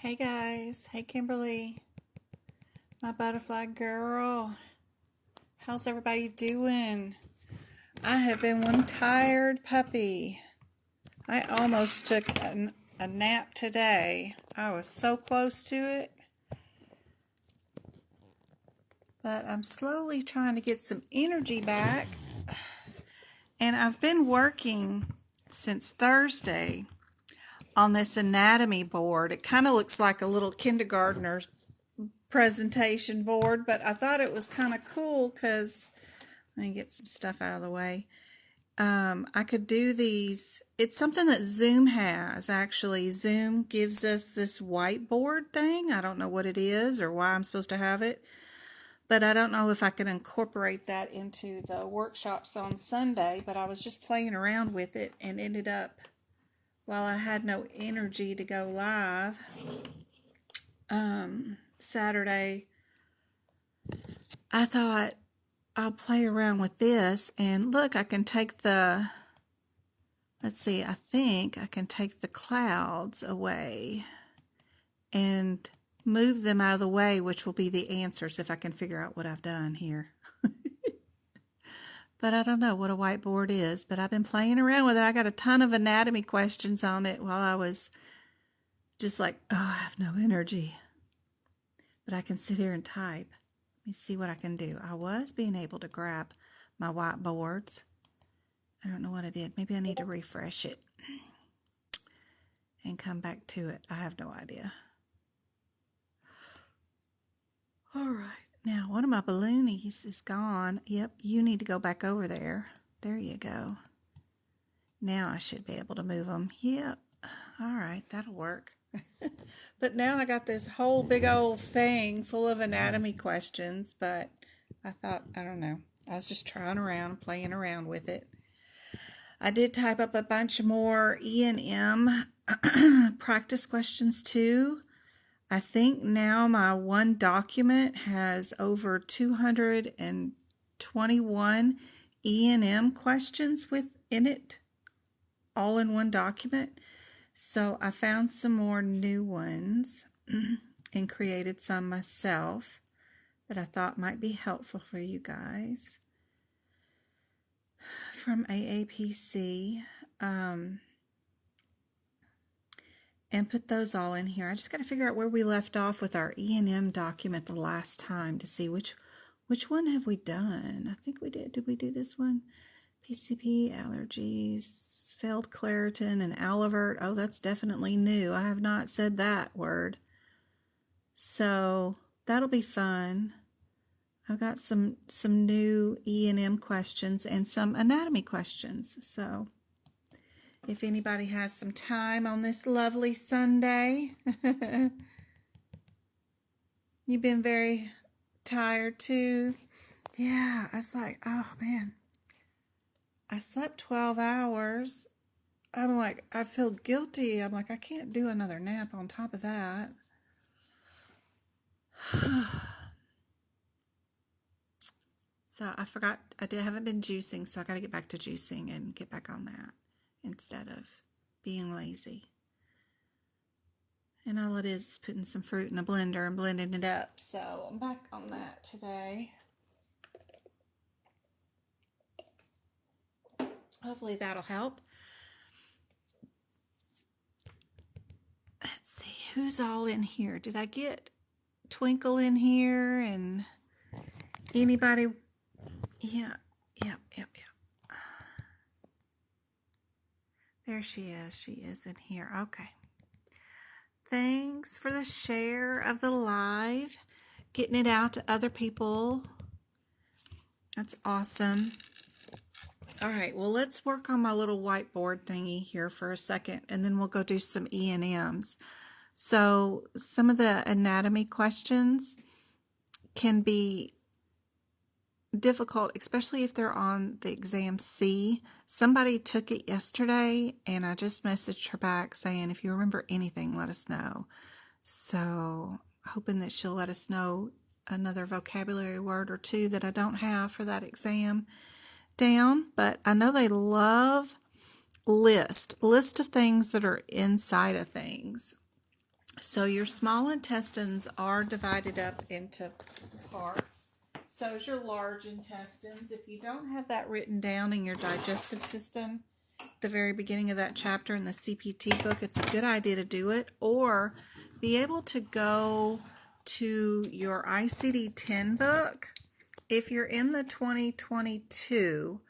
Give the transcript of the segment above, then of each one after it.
Hey guys, hey Kimberly, my butterfly girl. How's everybody doing? I have been one tired puppy. I almost took a nap today. I was so close to it. But I'm slowly trying to get some energy back. And I've been working since Thursday on this anatomy board. It kind of looks like a little kindergartner's presentation board, but I thought it was kind of cool because let me get some stuff out of the way. I could do these. It's something that Zoom has, actually. Zoom gives us this whiteboard thing. I don't know what it is or why I'm supposed to have it, but I don't know if I can incorporate that into the workshops on Sunday, but I was just playing around with it and ended up, while I had no energy to go live Saturday, I thought I'll play around with this, and look, I can take the, let's see, I think I can take the clouds away and move them out of the way, which will be the answers if I can figure out what I've done here. But I don't know what a whiteboard is, but I've been playing around with it. I got a ton of anatomy questions on it while I was just like, oh, I have no energy. But I can sit here and type. Let me see what I can do. I was being able to grab my whiteboards. I don't know what I did. Maybe I need to refresh it and come back to it. I have no idea. All right. Now, one of my balloonies is gone. Yep, you need to go back over there. There you go. Now I should be able to move them. Yep. All right, that'll work. But now I got this whole big old thing full of anatomy questions, but I thought, I don't know. I was just trying around, playing around with it. I did type up a bunch more E&M practice questions too. I think now my one document has over 221 E&M questions within it, all in one document. So I found some more new ones and created some myself that I thought might be helpful for you guys from AAPC. And put those all in here. I just got to figure out where we left off with our E&M document the last time to see which one have we done. I think we did. Did we do this one? PCP, allergies, failed Claritin, and Alivert. Oh, that's definitely new. I have not said that word. So that'll be fun. I've got some new E&M questions and some anatomy questions. So if anybody has some time on this lovely Sunday, you've been very tired too. Yeah, I was like, oh man, I slept 12 hours. I'm like, I feel guilty. I'm like, I can't do another nap on top of that. So I forgot, haven't been juicing, so I got to get back to juicing and get back on that instead of being lazy. And all it is putting some fruit in a blender and blending it up. So I'm back on that today. Hopefully that'll help. Let's see, who's all in here? Did I get Twinkle in here and anybody? Yeah. There she is. She is in here. Okay. Thanks for the share of the live, getting it out to other people. That's awesome. All right, well, let's work on my little whiteboard thingy here for a second, and then we'll go do some E&Ms. So some of the anatomy questions can be difficult, especially if they're on the exam C. Somebody took it yesterday, and I just messaged her back saying, if you remember anything, let us know. So hoping that she'll let us know another vocabulary word or two that I don't have for that exam down. But I know they love list of things that are inside of things. So your small intestines are divided up into parts. So is your large intestines. If you don't have that written down in your digestive system, the very beginning of that chapter in the CPT book, it's a good idea to do it, or be able to go to your ICD-10 book. If you're in the 2022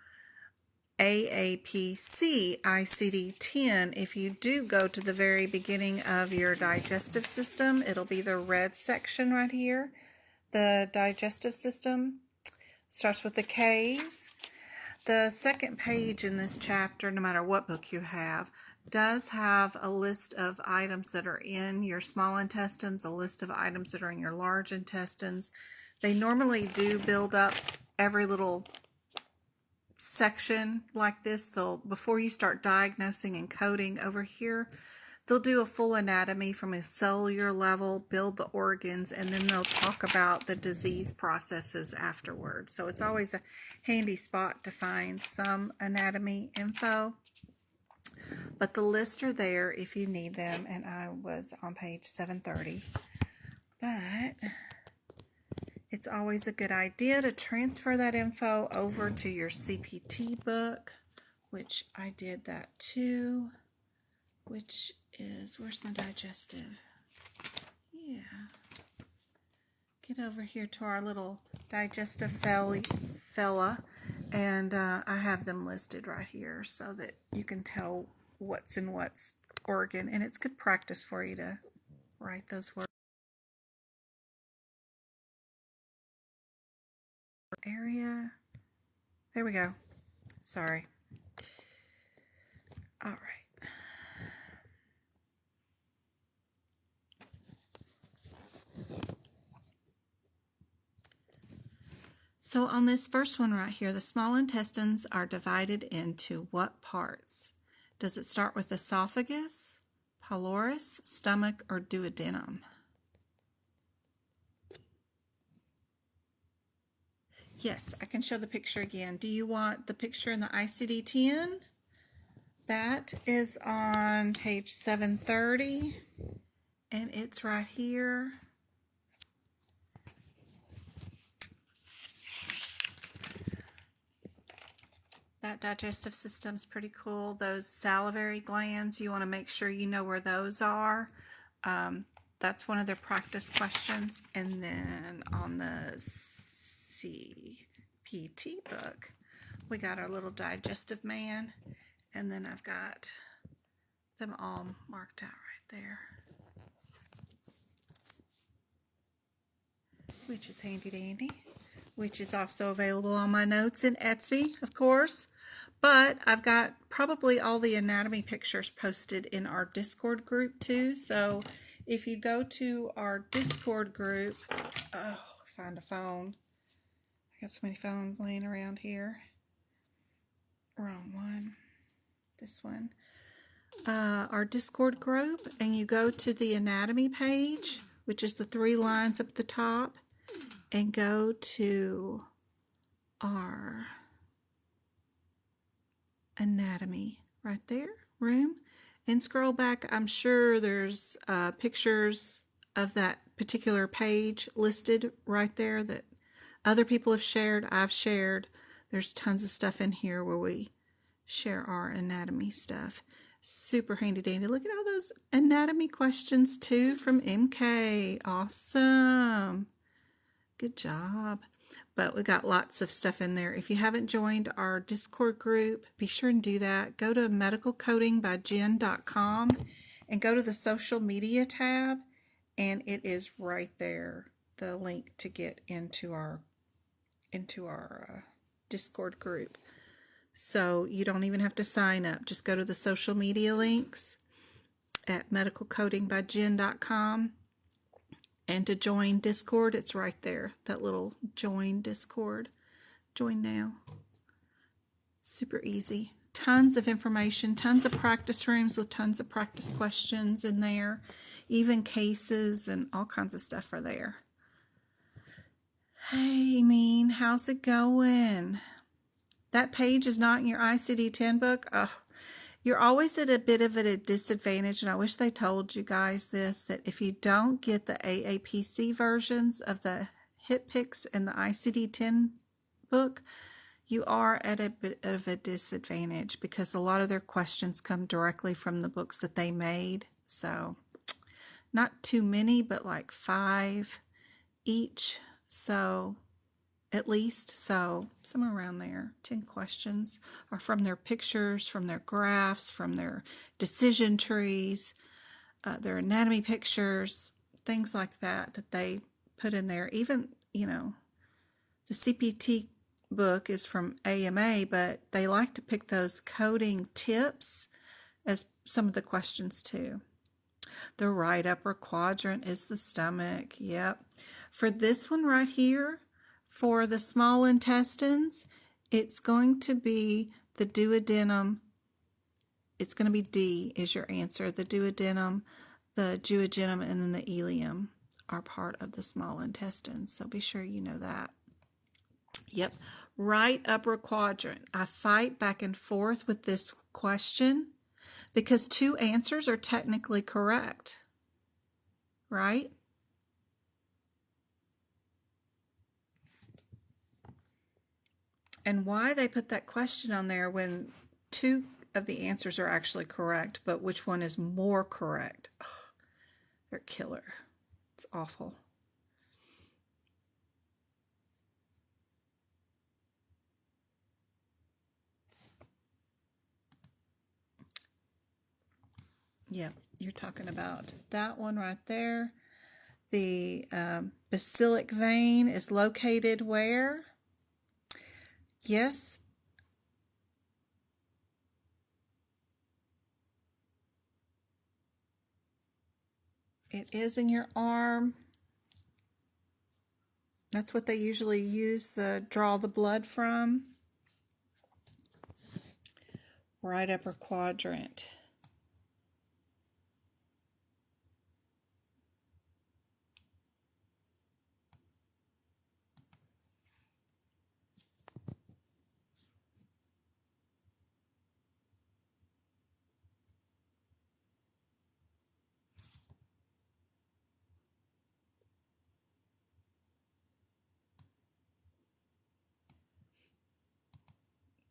AAPC ICD-10, if you do go to the very beginning of your digestive system, it'll be the red section right here. The digestive system starts with the K's. The second page in this chapter, no matter what book you have, does have a list of items that are in your small intestines, a list of items that are in your large intestines. They normally do build up every little section like this. Before you start diagnosing and coding over here, they'll do a full anatomy from a cellular level, build the organs, and then they'll talk about the disease processes afterwards. So it's always a handy spot to find some anatomy info. But the lists are there if you need them, and I was on page 730. But it's always a good idea to transfer that info over to your CPT book, which I did that too, which is, where's my digestive? Yeah. Get over here to our little digestive fella, and I have them listed right here so that you can tell what's in what's organ, and it's good practice for you to write those words. Area. There we go. Sorry. All right. So on this first one right here, the small intestines are divided into what parts? Does it start with esophagus, pylorus, stomach, or duodenum? Yes, I can show the picture again. Do you want the picture in the ICD-10? That is on page 730, and it's right here. That digestive system's pretty cool. Those salivary glands, you want to make sure you know where those are. That's one of their practice questions. And then on the CPT book, we got our little digestive man, and then I've got them all marked out right there, which is handy dandy, which is also available on my notes in Etsy, of course. But I've got probably all the anatomy pictures posted in our Discord group too. So if you go to our Discord group, find a phone. I got so many phones laying around here. Wrong one. This one. Our Discord group, and you go to the anatomy page, which is the 3 lines up at the top, and go to our anatomy right there, room, and scroll back. I'm sure there's pictures of that particular page listed right there that other people have shared, I've shared. There's tons of stuff in here where we share our anatomy stuff. Super handy dandy. Look at all those anatomy questions too from MK. Awesome. Good job. But we got lots of stuff in there. If you haven't joined our Discord group, be sure and do that. Go to medicalcodingbyjen.com and go to the social media tab, and it is right there, the link to get into our Discord group. So you don't even have to sign up. Just go to the social media links at medicalcodingbyjen.com. And to join Discord, it's right there, that little join Discord. Join now. Super easy. Tons of information, tons of practice rooms with tons of practice questions in there. Even cases and all kinds of stuff are there. Hey, Mean, how's it going? That page is not in your ICD-10 book? Oh, You're always at a bit of a disadvantage, and I wish they told you guys this, that if you don't get the AAPC versions of the HipPix and the ICD-10 book, you are at a bit of a disadvantage because a lot of their questions come directly from the books that they made. So not too many, but like 5 each. So at least, so somewhere around there, 10 questions are from their pictures, from their graphs, from their decision trees, their anatomy pictures, things like that they put in there. Even, the CPT book is from AMA, but they like to pick those coding tips as some of the questions too. The right upper quadrant is the stomach. Yep. For this one right here, for the small intestines, it's going to be the duodenum. It's going to be D is your answer. The duodenum, the duodenum, and then the ileum are part of the small intestines. So be sure you know that. Yep. Right upper quadrant. I fight back and forth with this question because 2 answers are technically correct, right? And why they put that question on there when 2 of the answers are actually correct, but which one is more correct? Ugh, they're killer. It's awful. Yep, you're talking about that one right there. The basilic vein is located where? Yes. It is in your arm. That's what they usually use to draw the blood from. Right upper quadrant.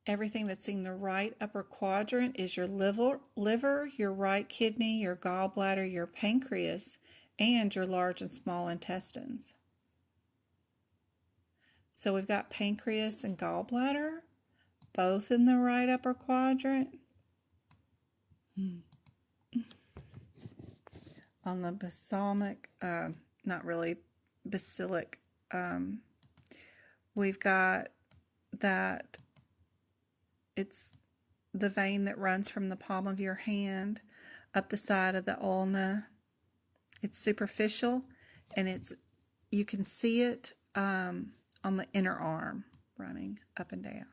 Everything that's in the right upper quadrant is your liver, your right kidney, your gallbladder, your pancreas, and your large and small intestines. So we've got pancreas and gallbladder, both in the right upper quadrant. On the balsamic, not really basilic, we've got that it's the vein that runs from the palm of your hand up the side of the ulna. It's superficial, and you can see it on the inner arm running up and down.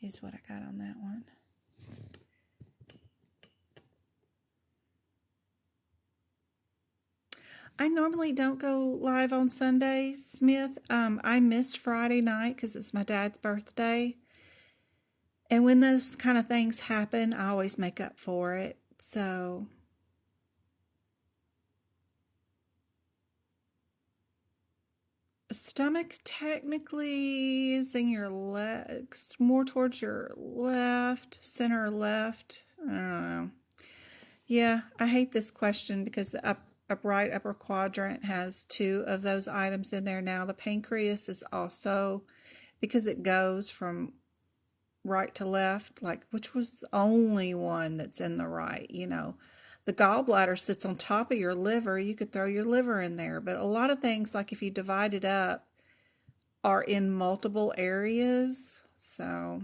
Is what I got on that one. I normally don't go live on Sundays, Smith. I missed Friday night because it's my dad's birthday. And when those kind of things happen, I always make up for it. So stomach technically is in your legs, more towards your left, center left. I don't know. Yeah, I hate this question because the right upper quadrant has 2 of those items in there now. The pancreas is also, because it goes from right to left, like which was the only one that's in the right, The gallbladder sits on top of your liver. You could throw your liver in there. But a lot of things, like if you divide it up, are in multiple areas. So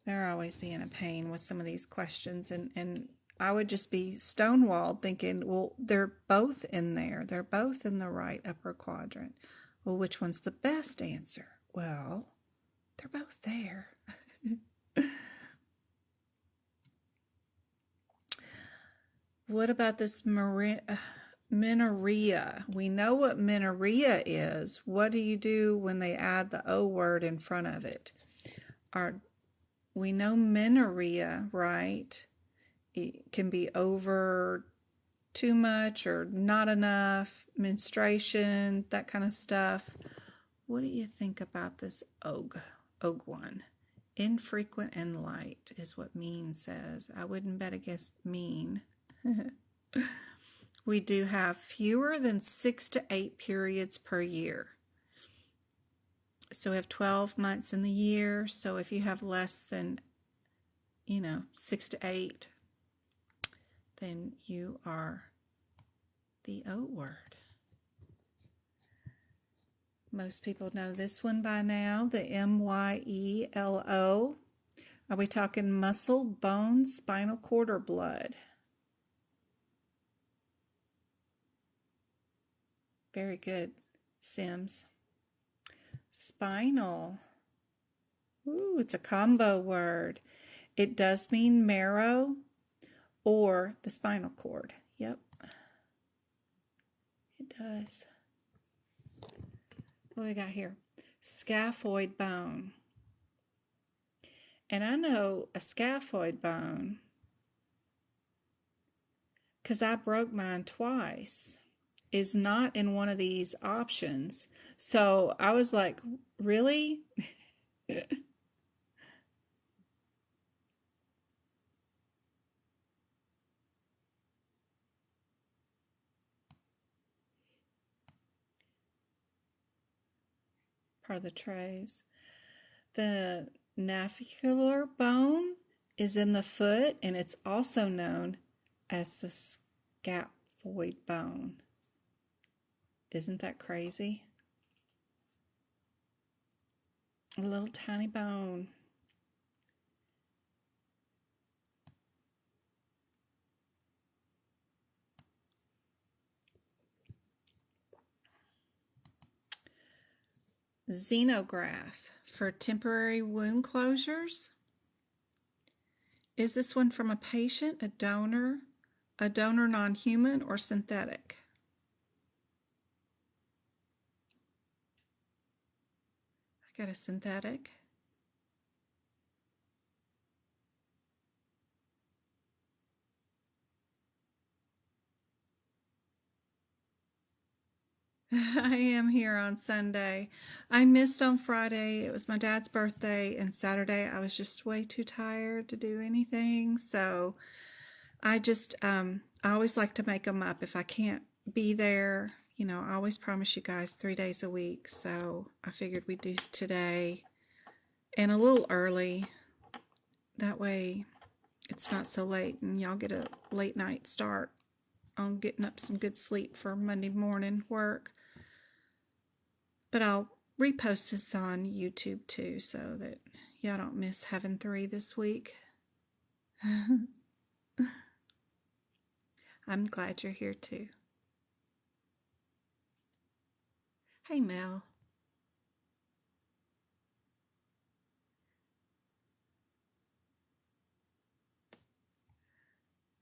they're always being a pain with some of these questions. And I would just be stonewalled thinking, well, they're both in there. They're both in the right upper quadrant. Well, which one's the best answer? Well, they're both there. What about this menorrhea? We know what menorrhea is. What do you do when they add the O word in front of it? are, we know menorrhea, right? It can be over too much or not enough, menstruation, that kind of stuff. What do you think about this OG one? Infrequent and light is what mean says. I wouldn't bet against mean. We do have fewer than 6 to 8 periods per year. So we have 12 months in the year. So if you have less than, 6 to 8, then you are the O word. Most people know this one by now, the MYELO. Are we talking muscle, bone, spinal cord, or blood? Very good, Sims. Spinal. Ooh, it's a combo word. It does mean marrow or the spinal cord. Yep, it does. What do we got here? Scaphoid bone. And I know a scaphoid bone because I broke mine twice, is not in one of these options. So I was like, really? Part of the trays. The navicular bone is in the foot, and it's also known as the scaphoid bone. Isn't that crazy? A little tiny bone. Xenograph for temporary wound closures. Is this one from a patient, a donor non-human, or synthetic? I got a synthetic. I am here on Sunday. I missed on Friday. It was my dad's birthday, and Saturday I was just way too tired to do anything. So I just, I always like to make them up. If I can't be there, I always promise you guys 3 days a week. So I figured we'd do today and a little early. That way it's not so late and y'all get a late night start on getting up some good sleep for Monday morning work. But I'll repost this on YouTube too so that y'all don't miss having 3 this week. I'm glad you're here too. Hey, Mel.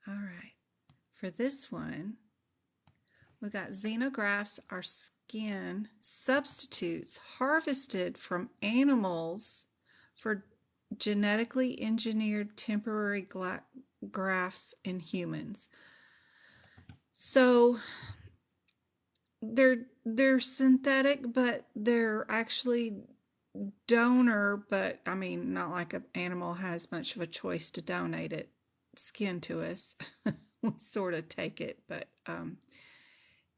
All right. For this one, we got xenographs are skin substitutes harvested from animals for genetically engineered temporary grafts in humans. So they're synthetic, but they're actually donor, but I mean, not like an animal has much of a choice to donate it skin to us. We sort of take it, but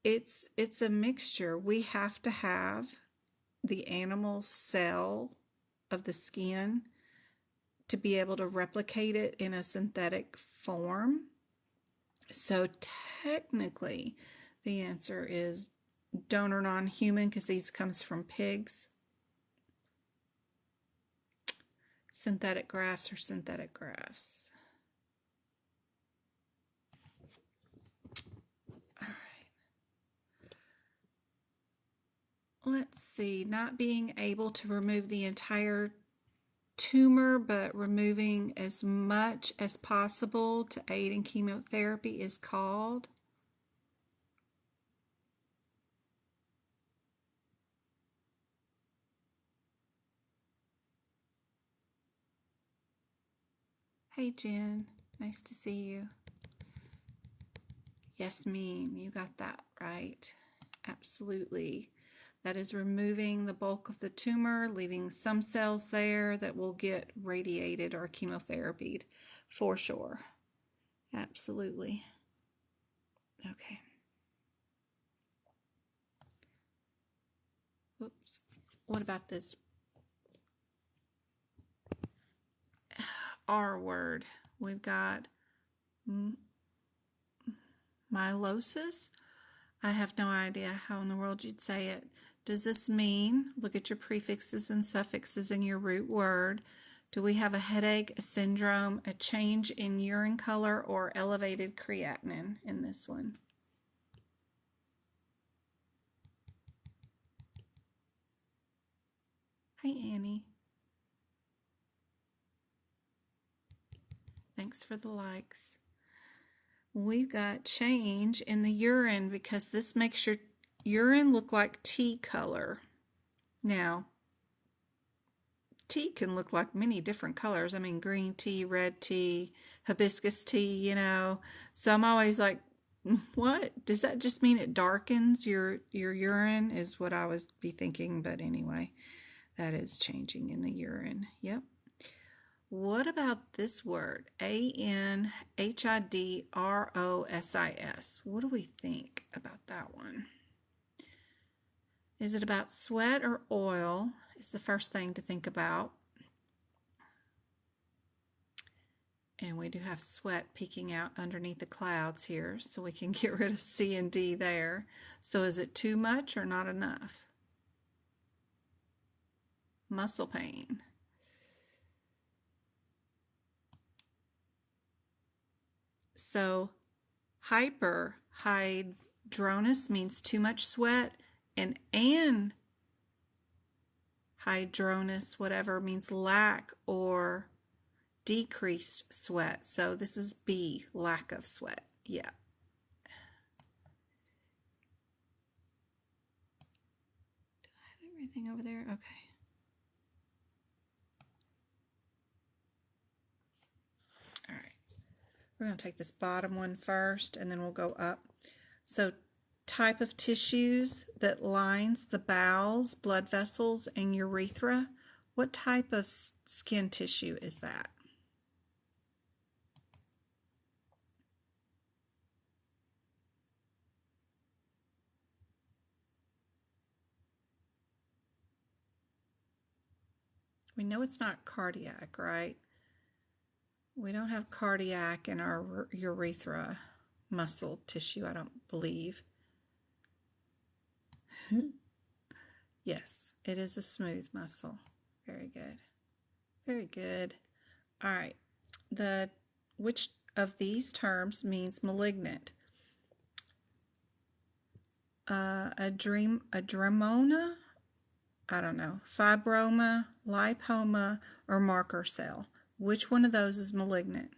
it's a mixture. We have to have the animal cell of the skin to be able to replicate it in a synthetic form. So technically, the answer is donor non-human because these comes from pigs. Synthetic grafts are synthetic grafts. All right. Let's see. Not being able to remove the entire tumor, but removing as much as possible to aid in chemotherapy is called. Hey, Jen. Nice to see you. Yasmin, you got that right. Absolutely. That is removing the bulk of the tumor, leaving some cells there that will get radiated or chemotherapied for sure. Absolutely. Okay. Whoops. What about this R word? We've got myelinosis. I have no idea how in the world you'd say it. Does this mean, look at your prefixes and suffixes in your root word, do we have a headache, a syndrome, a change in urine color, or elevated creatinine in this one? Hi, Annie. Thanks for the likes. We've got change in the urine because this makes your urine look like tea color. Now, tea can look like many different colors. I mean, green tea, red tea, hibiscus tea, you know. So I'm always like, what? Does that just mean it darkens your urine is what I was be thinking. But anyway, that is changing in the urine. Yep. What about this word? Anhydrosis. What do we think about that one? Is it about sweat or oil? Is the first thing to think about. And we do have sweat peeking out underneath the clouds here, so we can get rid of C and D there. So is it too much or not enough? Muscle pain. So hyperhidrosis means too much sweat, and anhydrosis, whatever, means lack or decreased sweat. So this is B, lack of sweat. Yeah. Do I have everything over there? Okay. All right. We're going to take this bottom one first, and then we'll go up. So type of tissues that lines the bowels, blood vessels, and urethra. What type of skin tissue is that? We know it's not cardiac, right? We don't have cardiac in our urethra muscle tissue, I don't believe. Yes, it is a smooth muscle. Very good. Very good. All right. Which of these terms means malignant? Adremona, I don't know, fibroma, lipoma, or marker cell. Which one of those is malignant?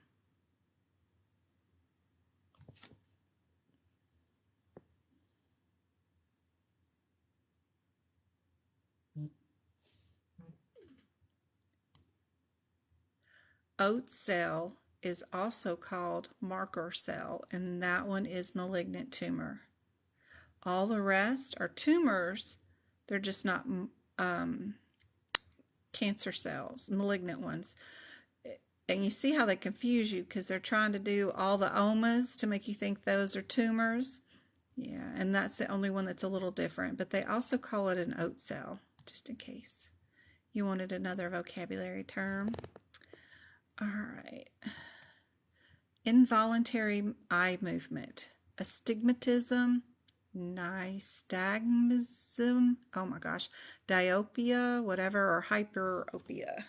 Oat cell is also called marker cell, and that one is malignant tumor. All the rest are tumors. They're just not cancer cells, malignant ones. And you see how they confuse you because they're trying to do all the omas to make you think those are tumors. Yeah, and that's the only one that's a little different. But they also call it an oat cell, just in case you wanted another vocabulary term. All right. Involuntary eye movement. Astigmatism, nystagmusm, oh my gosh, diopia, whatever, or hyperopia.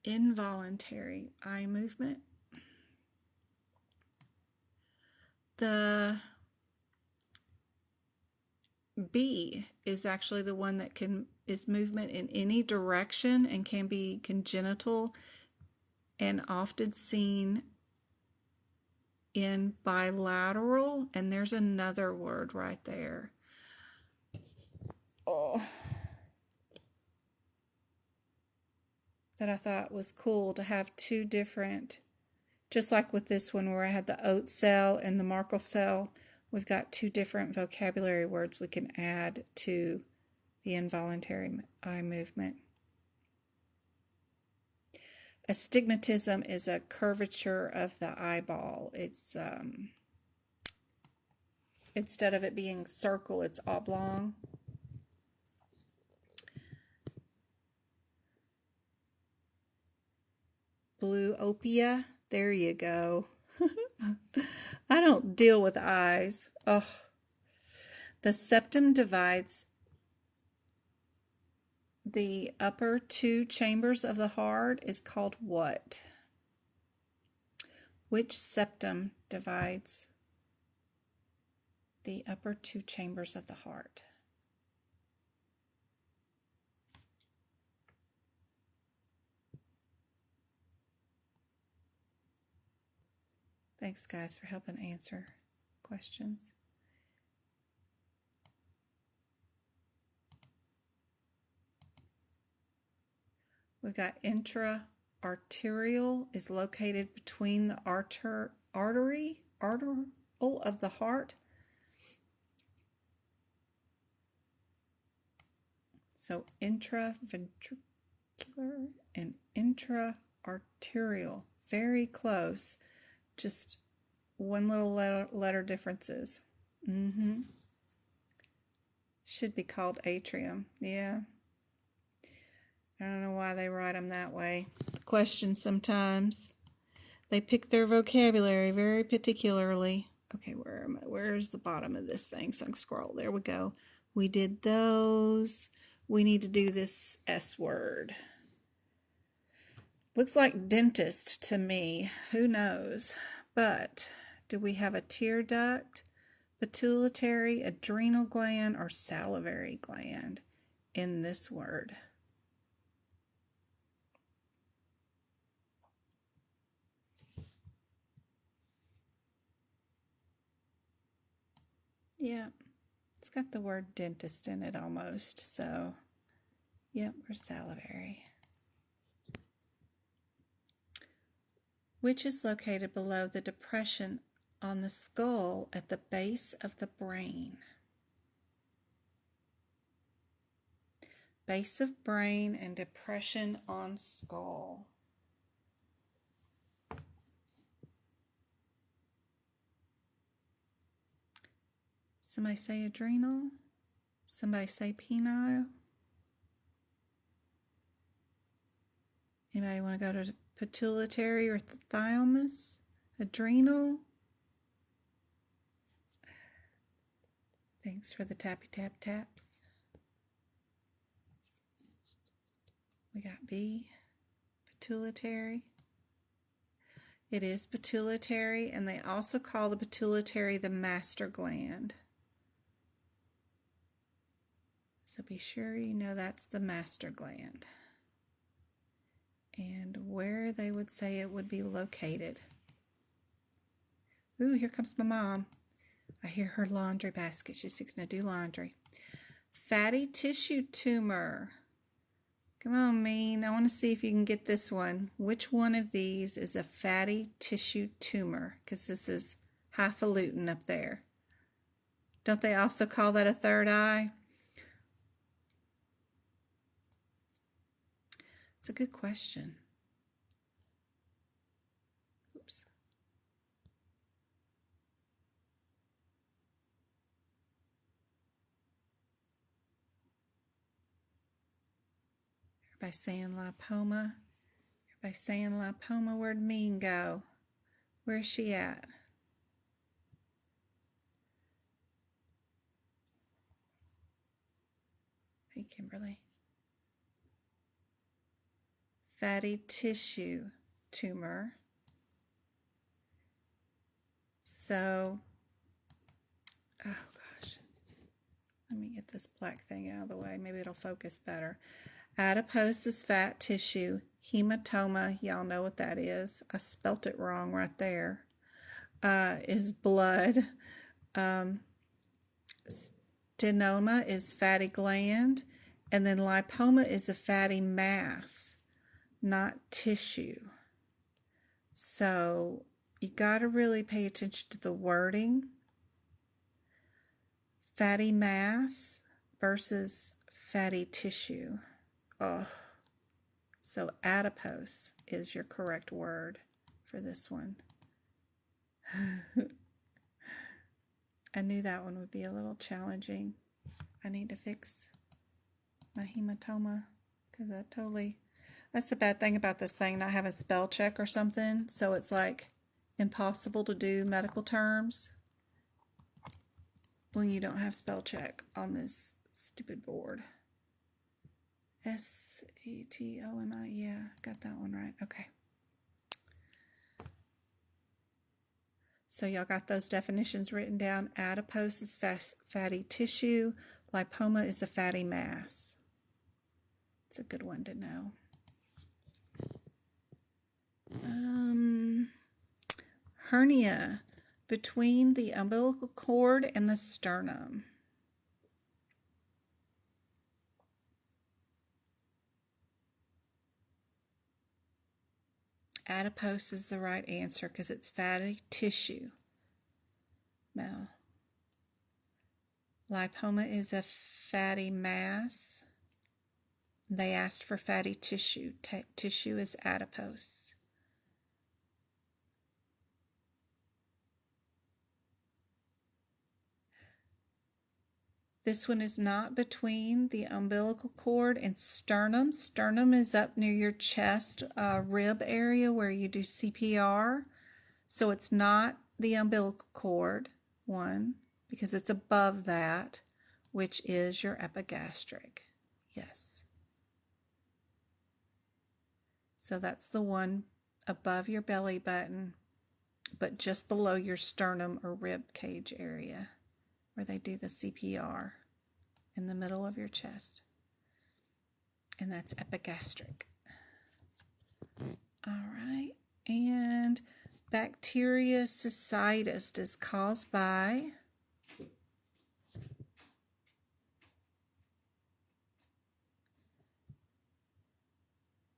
Involuntary eye movement. The B is actually the one that is movement in any direction and can be congenital and often seen in bilateral, and there's another word right there. Oh, that I thought was cool to have two different, just like with this one where I had the oat cell and the Markle cell, we've got two different vocabulary words we can add to the involuntary eye movement. Astigmatism is a curvature of the eyeball. It's instead of it being circle, it's oblong. Bluopia, there you go. I don't deal with eyes. Oh. The septum divides the upper two chambers of the heart is called what? Which septum divides the upper two chambers of the heart? Thanks, guys, for helping answer questions. We've got intra-arterial is located between the artery of the heart. So intraventricular and intra-arterial, very close. Just one little letter differences. Should be called atrium. Yeah. I don't know why they write them that way. Questions sometimes. They pick their vocabulary very particularly. Okay, where am I? Where's the bottom of this thing? So I can scroll. There we go. We did those. We need to do this S word. Looks like dentist to me. Who knows? But do we have a tear duct, pituitary, adrenal gland, or salivary gland in this word? Yeah, it's got the word dentist in it almost, so yep, we're salivary. Which is located below the depression on the skull at the base of the brain? Base of brain and depression on skull. Somebody say adrenal. Somebody say penile. Anybody want to go to pituitary or thymus? Adrenal. Thanks for the tappy tap taps. We got B, pituitary. It is pituitary, and they also call the pituitary the master gland. So be sure you know that's the master gland. And where they would say it would be located. Ooh, here comes my mom. I hear her laundry basket. She's fixing to do laundry. Fatty tissue tumor. Come on, Mean. I want to see if you can get this one. Which one of these is a fatty tissue tumor? Because this is highfalutin up there. Don't they also call that a third eye? It's a good question. Oops. Everybody saying lipoma. Everybody saying lipoma. Where'd Mean go? Where's she at? Hey, Kimberly. Fatty tissue tumor. So, oh gosh, let me get this black thing out of the way. Maybe it'll focus better. Adipose is fat tissue. Hematoma, y'all know what that is. I spelt it wrong right there. Is blood. Sternoma is fatty gland. And then lipoma is a fatty mass. not tissue. So you got to really pay attention to the wording. Fatty mass versus fatty tissue. Oh, so adipose is your correct word for this one. I knew that one would be a little challenging. I need to fix my hematoma because that's the bad thing about this thing, not having spell check or something. So it's like impossible to do medical terms when you don't have spell check on this stupid board. S-E-T-O-M-I, yeah, got that one right. Okay. So y'all got those definitions written down. Adipose is fatty tissue. Lipoma is a fatty mass. It's a good one to know. Hernia, between the umbilical cord and the sternum. Adipose is the right answer because it's fatty tissue. Now, lipoma is a fatty mass. They asked for fatty tissue. Tissue is adipose. This one is not between the umbilical cord and sternum. Sternum is up near your chest rib area where you do CPR. So it's not the umbilical cord, one, because it's above that, which is your epigastric. Yes. So that's the one above your belly button, but just below your sternum or rib cage area, where they do the CPR in the middle of your chest. And that's epigastric. All right. And bacteria cystitis is caused by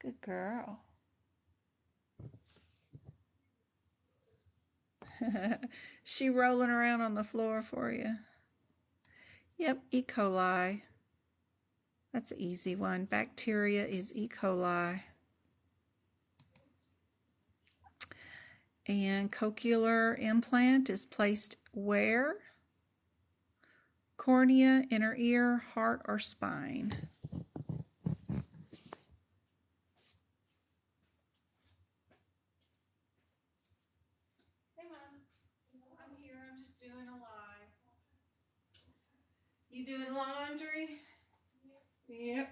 good girl. She rolling around on the floor for you. Yep, E. coli. That's an easy one. Bacteria is E. coli. And cochlear implant is placed where? Cornea, inner ear, heart, or spine. Hey, Mom. I'm here. I'm just doing a live. You doing laundry? Yep.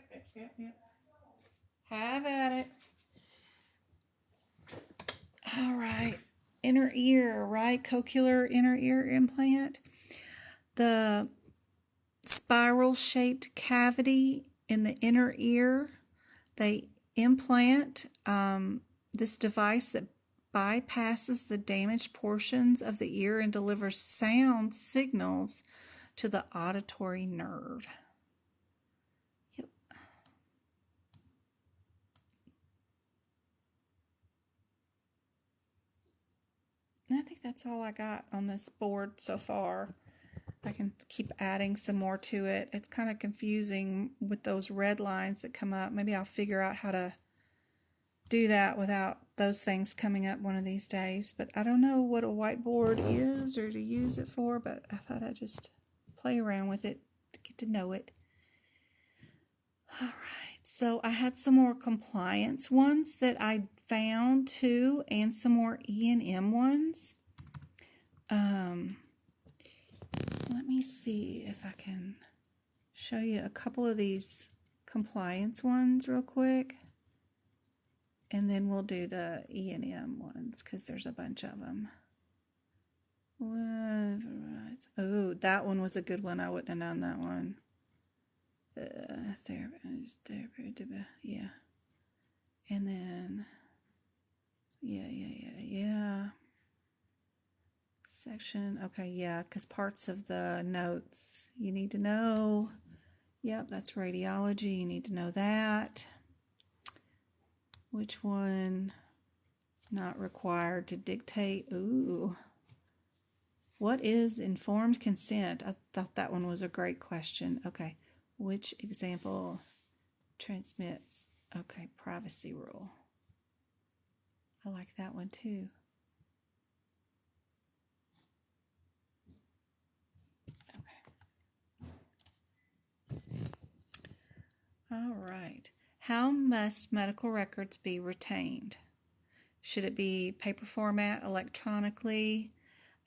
Have at it. All right. Inner ear, right? Cochlear inner ear implant. The spiral-shaped cavity in the inner ear, they implant this device that bypasses the damaged portions of the ear and delivers sound signals to the auditory nerve. Yep. And I think that's all I got on this board so far. I can keep adding some more to it. It's kind of confusing with those red lines that come up. Maybe I'll figure out how to do that without those things coming up one of these days. But I don't know what a whiteboard is or to use it for, but I thought I'd just play around with it to get to know it. All right, so I had some more compliance ones that I found too, and some more E&M ones. Let me see if I can show you a couple of these compliance ones real quick. And then we'll do the E&M ones because there's a bunch of them. Oh, that one was a good one. I wouldn't have known that one. Yeah. And then, yeah. Section, okay, yeah, because parts of the notes you need to know. Yep, that's radiology. You need to know that. Which one is not required to dictate? Ooh. What is informed consent? I thought that one was a great question. Okay. Which example transmits? Okay, privacy rule. I like that one too. All right. How must medical records be retained? Should it be paper format, electronically?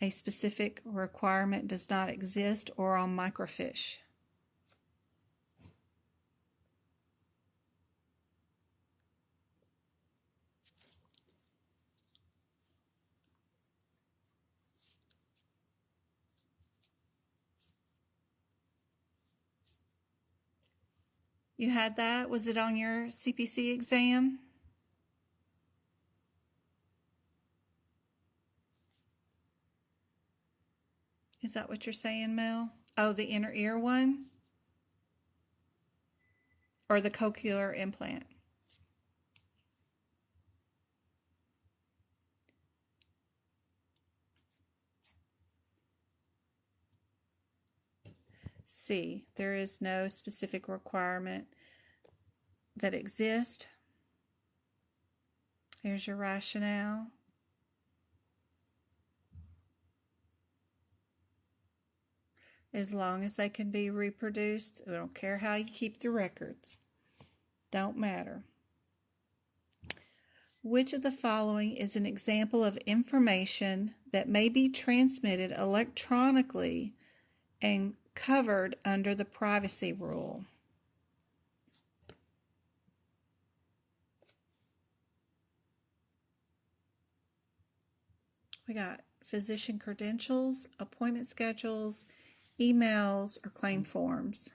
A specific requirement does not exist, or on microfiche? You had that? Was it on your CPC exam? Is that what you're saying, Mel? Oh, the inner ear one? Or the cochlear implant? C. There is no specific requirement that exists. Here's your rationale. As long as they can be reproduced, we don't care how you keep the records. Don't matter. Which of the following is an example of information that may be transmitted electronically and covered under the privacy rule? We got physician credentials, appointment schedules, emails, or claim forms.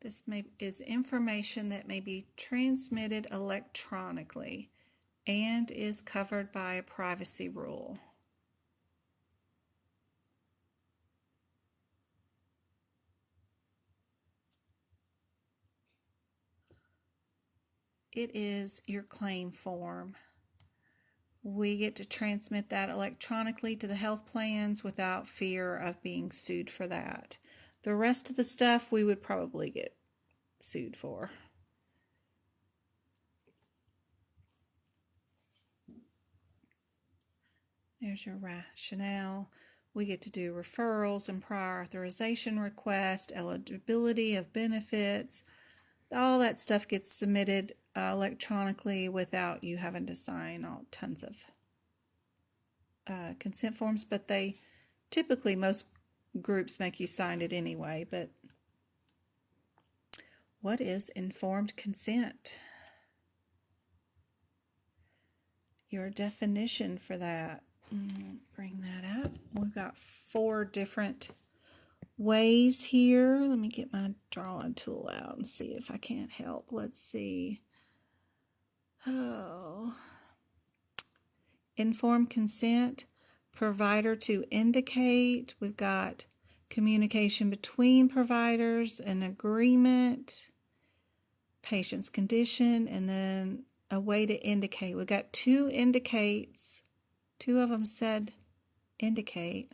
This is information that may be transmitted electronically and is covered by a privacy rule. It is your claim form. We get to transmit that electronically to the health plans without fear of being sued for that. The rest of the stuff we would probably get sued for. There's your rationale. We get to do referrals and prior authorization requests, eligibility of benefits. All that stuff gets submitted electronically without you having to sign all tons of consent forms, but they typically, most groups make you sign it anyway. But what is informed consent? Your definition for that. Bring that up. We've got 4 different ways here. Let me get my drawing tool out and see if I can't help. Let's see. Oh. Informed consent, provider to indicate. We've got communication between providers, an agreement, patient's condition, and then a way to indicate. We've got 2 indicates. 2 of them said indicate.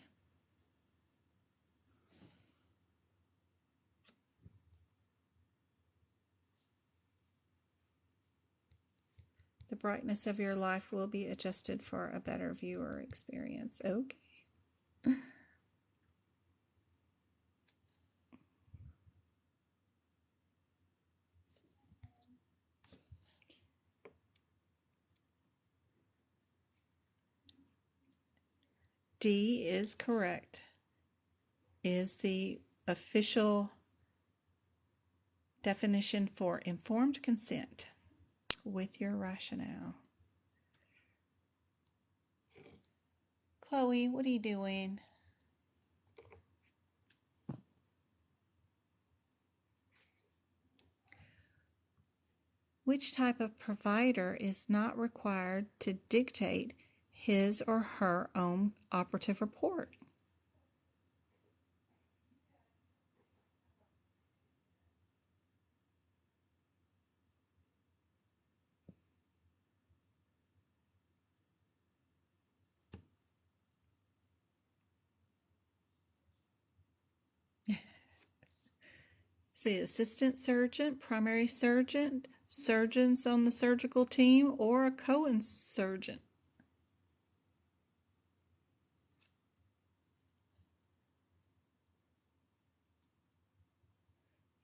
The brightness of your life will be adjusted for a better viewer experience. Okay. D is correct. Is the official definition for informed consent with your rationale. Chloe, what are you doing? Which type of provider is not required to dictate his or her own operative report? See, assistant surgeon, primary surgeon, surgeons on the surgical team, or a co-surgeon.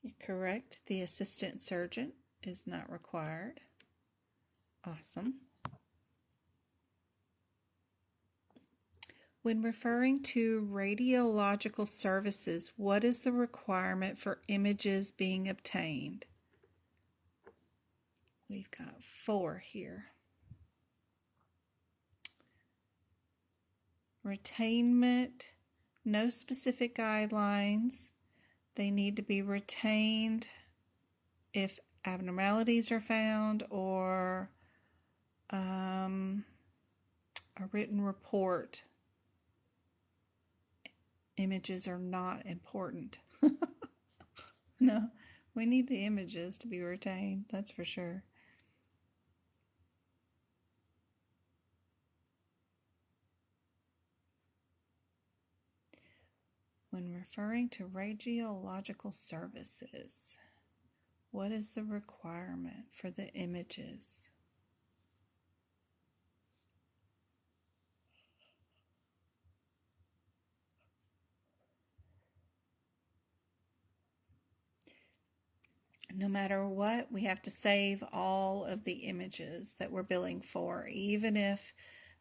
You're correct. The assistant surgeon is not required. Awesome. When referring to radiological services, what is the requirement for images being obtained? We've got 4 here. Retainment, no specific guidelines. They need to be retained if abnormalities are found, or a written report. Images are not important. No, we need the images to be retained, that's for sure. When referring to radiological services, what is the requirement for the images? No matter what, we have to save all of the images that we're billing for, even if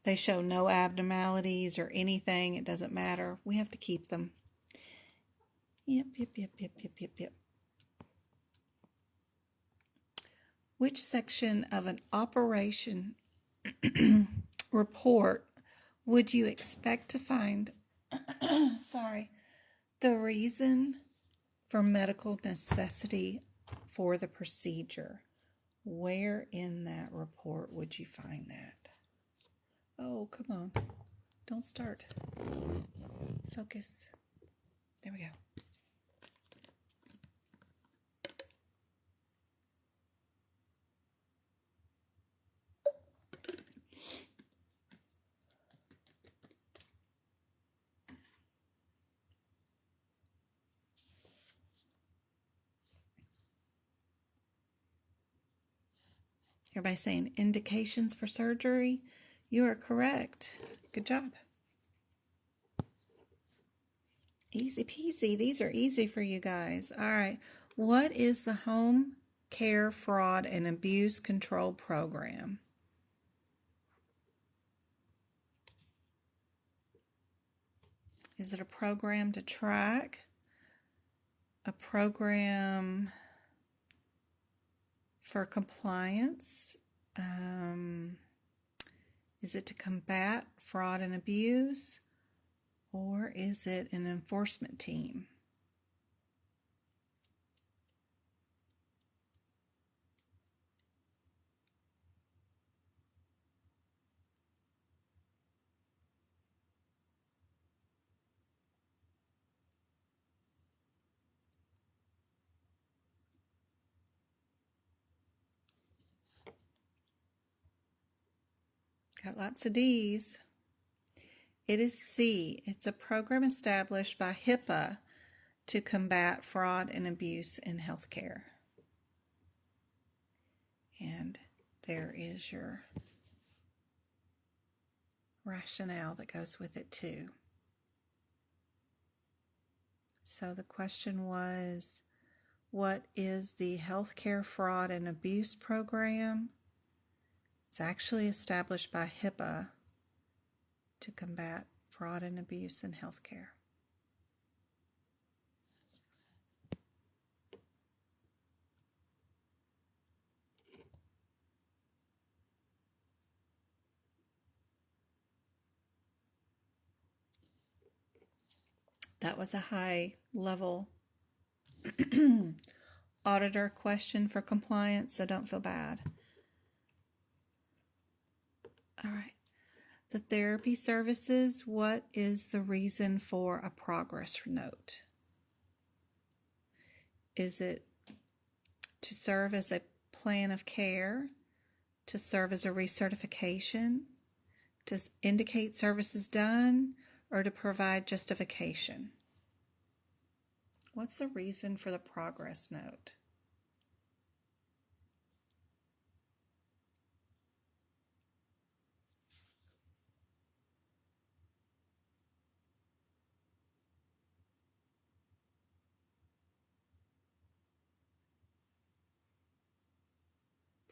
they show no abnormalities or anything, it doesn't matter. We have to keep them. Yep. Which section of an operation report would you expect to find the reason for medical necessity for the procedure? Where in that report would you find that? Oh, come on. Don't start. Focus. There we go. Everybody saying indications for surgery? You are correct. Good job. Easy peasy. These are easy for you guys. All right. What is the Home Care Fraud and Abuse Control Program? Is it a program to track? A program for compliance? Is it to combat fraud and abuse? Or is it an enforcement team? Got lots of D's. It is C. It's a program established by Hipaa to combat fraud and abuse in healthcare. And there is your rationale that goes with it too. So the question was, what is the Healthcare Fraud and Abuse Program? It's actually established by Hipaa to combat fraud and abuse in healthcare. That was a high level auditor question for compliance, so don't feel bad. All right. The therapy services, what is the reason for a progress note? Is it to serve as a plan of care, to serve as a recertification, to indicate services done, or to provide justification? What's the reason for the progress note?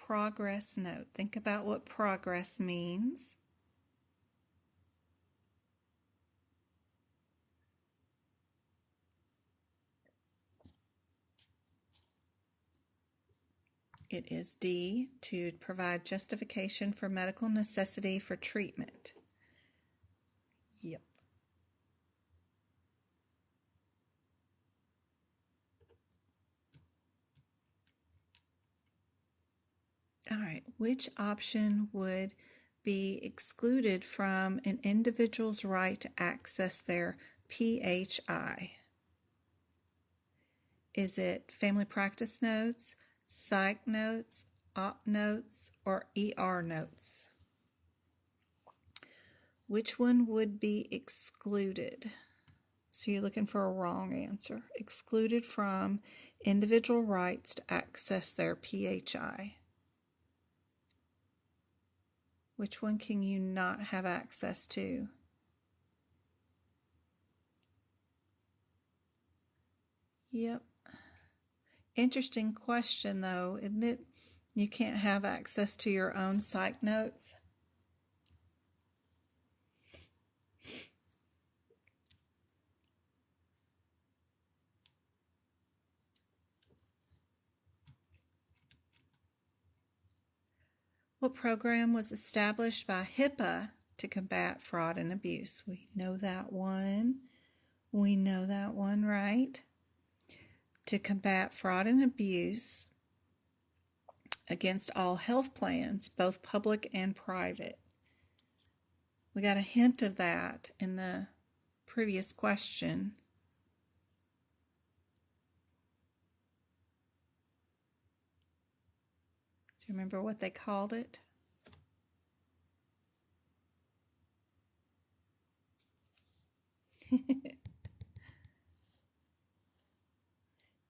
Progress note. Think about what progress means. It is D, to provide justification for medical necessity for treatment. Yep. All right, which option would be excluded from an individual's right to access their PHI? Is it family practice notes, psych notes, op notes, or ER notes? Which one would be excluded? So you're looking for a wrong answer. Excluded from individual rights to access their PHI. Which one can you not have access to? Yep. Interesting question though, isn't it? You can't have access to your own psych notes. What program was established by Hipaa to combat fraud and abuse? We know that one. We know that one, right? To combat fraud and abuse against all health plans, both public and private. We got a hint of that in the previous question. Do you remember what they called it?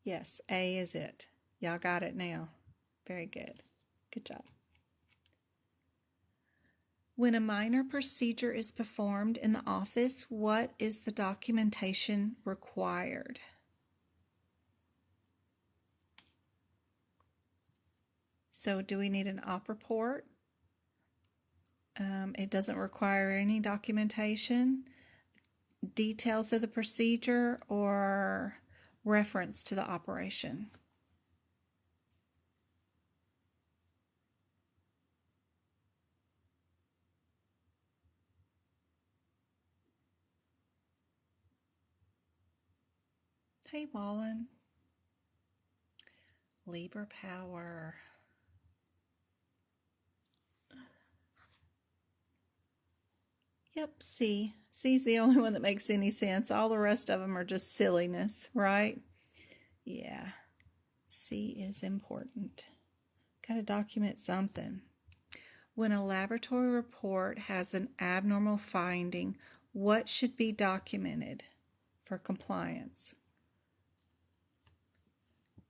Yes, A is it. Y'all got it now. Very good. Good job. When a minor procedure is performed in the office, what is the documentation required? So do we need an op report? It doesn't require any documentation, details of the procedure, or reference to the operation. Hey, Wallen. Liber power. Yep, C. C's the only one that makes any sense. All the rest of them are just silliness, right? Yeah. C is important. Got to document something. When a laboratory report has an abnormal finding, what should be documented for compliance?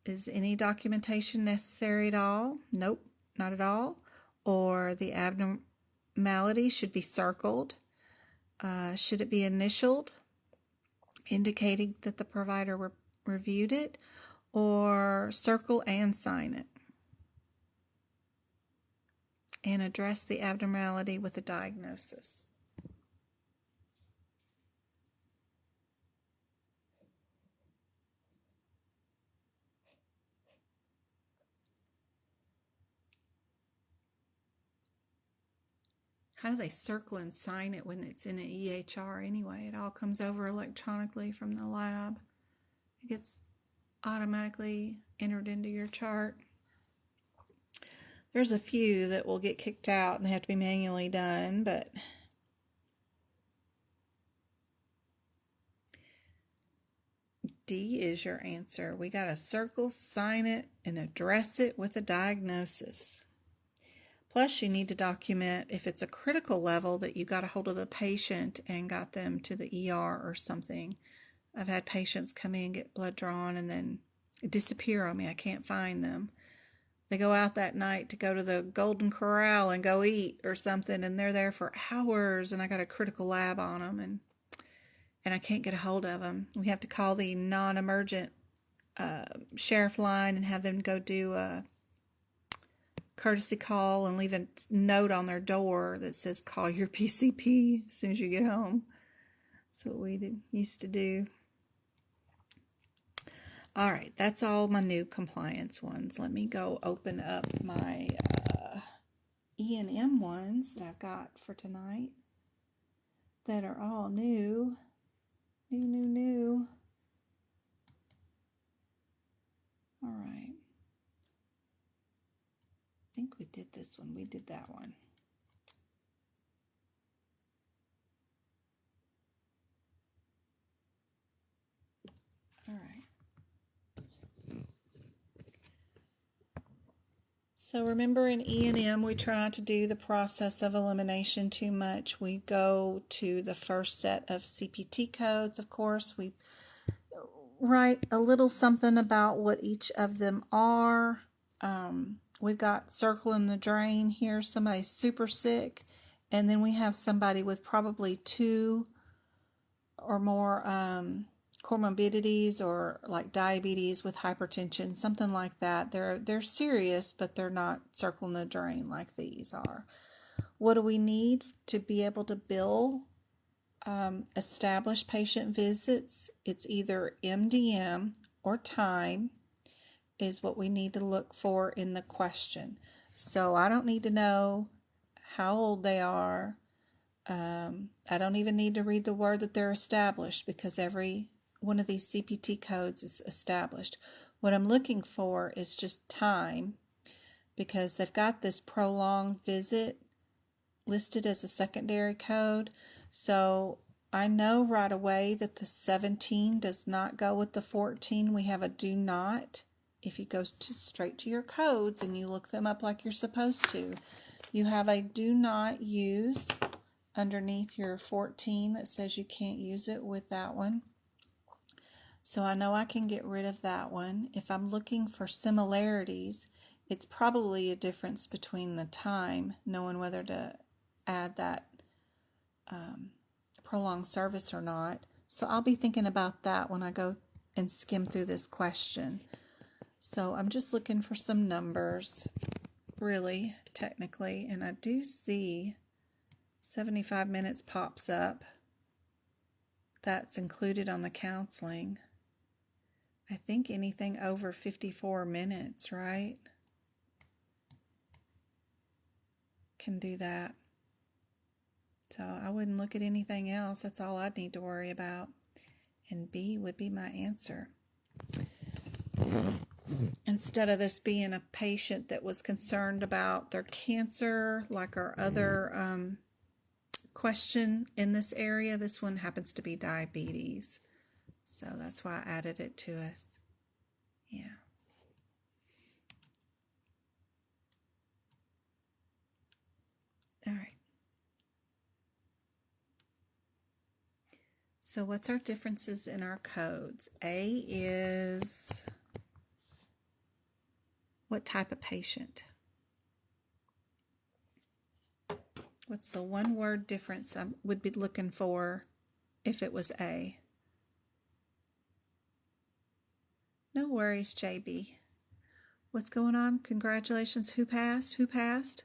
Is any documentation necessary at all? Nope, not at all. Or the abnormality should be circled. Should it be initialed, indicating that the provider reviewed it, or circle and sign it? And address the abnormality with a diagnosis. How do they circle and sign it when it's in an EHR anyway? It all comes over electronically from the lab. It gets automatically entered into your chart. There's a few that will get kicked out and they have to be manually done, but D is your answer. We got to circle, sign it, and address it with a diagnosis. Plus, you need to document if it's a critical level that you got a hold of the patient and got them to the ER or something. I've had patients come in, get blood drawn, and then disappear on me. I can't find them. They go out that night to go to the Golden Corral and go eat or something, and they're there for hours, and I got a critical lab on them, and I can't get a hold of them. We have to call the non-emergent sheriff line and have them go do a courtesy call and leave a note on their door that says, call your PCP as soon as you get home. That's what we used to do. All right, that's all my new compliance ones. Let me go open up my E&M ones that I've got for tonight that are all new. New. All right. I think we did this one. We did that one. All right. So remember in E&M, we try not to do the process of elimination too much. We go to the first set of CPT codes, of course. We write a little something about what each of them are. We've got circle in the drain here, somebody's super sick, and then we have somebody with probably 2 or more comorbidities or like diabetes with hypertension, something like that. They're serious, but they're not circle in the drain like these are. What do we need to be able to bill established patient visits? It's either MDM or time is what we need to look for in the question. So I don't need to know how old they are. I don't even need to read the word that they're established because every one of these CPT codes is established. What I'm looking for is just time because they've got this prolonged visit listed as a secondary code. So I know right away that the 17 does not go with the 14. We have a do not. If you go straight to your codes and you look them up like you're supposed to, you have a do not use underneath your 14 that says you can't use it with that one. So I know I can get rid of that one. If I'm looking for similarities, it's probably a difference between the time, knowing whether to add that prolonged service or not. So I'll be thinking about that when I go and skim through this question. So I'm just looking for some numbers, really, technically, and I do see 75 minutes pops up. That's included on the counseling. I think anything over 54 minutes, right? Can do that. So I wouldn't look at anything else. That's all I'd need to worry about. And B would be my answer. Instead of this being a patient that was concerned about their cancer, like our other question in this area, this one happens to be diabetes. So that's why I added it to us. Yeah. All right. So what's our differences in our codes? A is what type of patient? What's the one word difference I would be looking for if it was A? No worries, JB. What's going on? Congratulations. Who passed? Who passed?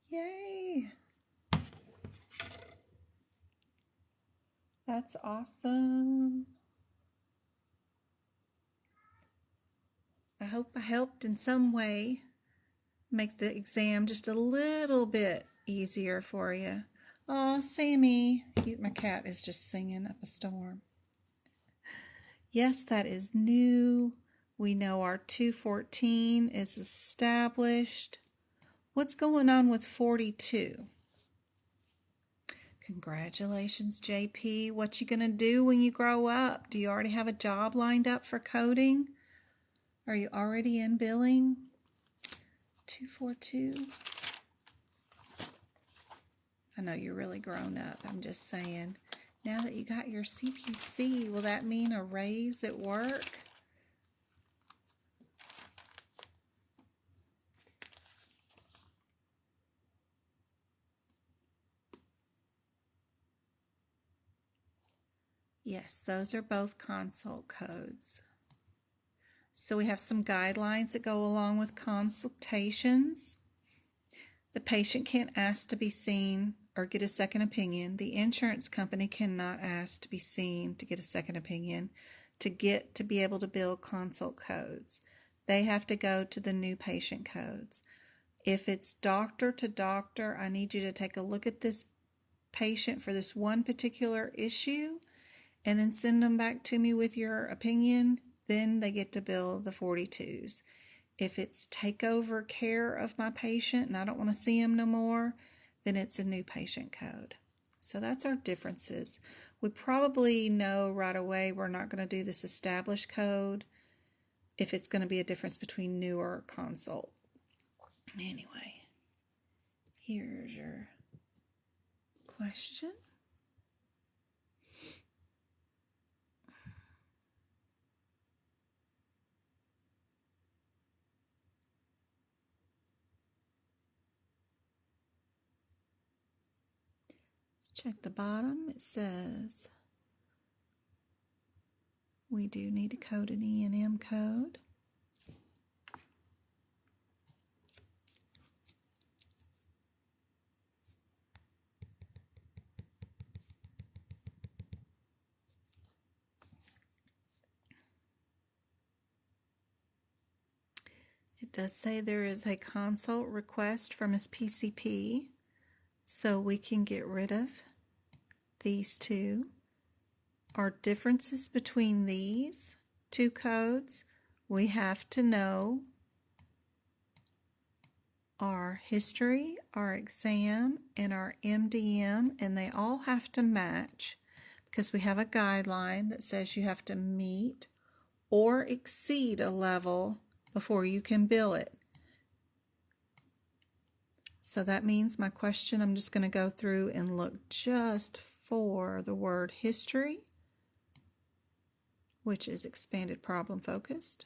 Yay. That's awesome. I hope I helped in some way make the exam just a little bit easier for you. Oh, Sammy. My cat is just singing up a storm. Yes, that is new. We know our 214 is established. What's going on with 42? Congratulations, JP. What you gonna do when you grow up? Do you already have a job lined up for coding? Are you already in billing? 242. I know you're really grown up. I'm just saying. Now that you got your CPC, will that mean a raise at work? Yes, those are both consult codes. So we have some guidelines that go along with consultations. The patient can't ask to be seen or get a second opinion. The insurance company cannot ask to be seen to get a second opinion to be able to bill consult codes. They have to go to the new patient codes. If it's doctor to doctor, I need you to take a look at this patient for this one particular issue and then send them back to me with your opinion. Then they get to bill the 42s. If it's takeover care of my patient and I don't want to see him no more, then it's a new patient code. So that's our differences. We probably know right away we're not going to do this established code if it's going to be a difference between new or consult. Anyway, here's your question. Check the bottom. It says we do need to code an E&M code. It does say there is a consult request from his PCP, so we can get rid of these two. Our differences between these two codes, we have to know our history, our exam, and our MDM, and they all have to match because we have a guideline that says you have to meet or exceed a level before you can bill it. So that means my question, I'm just going to go through and look just for the word history, which is expanded problem focused.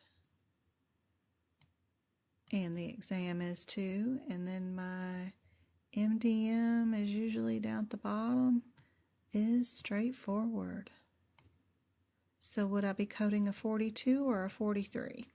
And the exam is too. And then my MDM is usually down at the bottom, is straightforward. So would I be coding a 42 or a 43?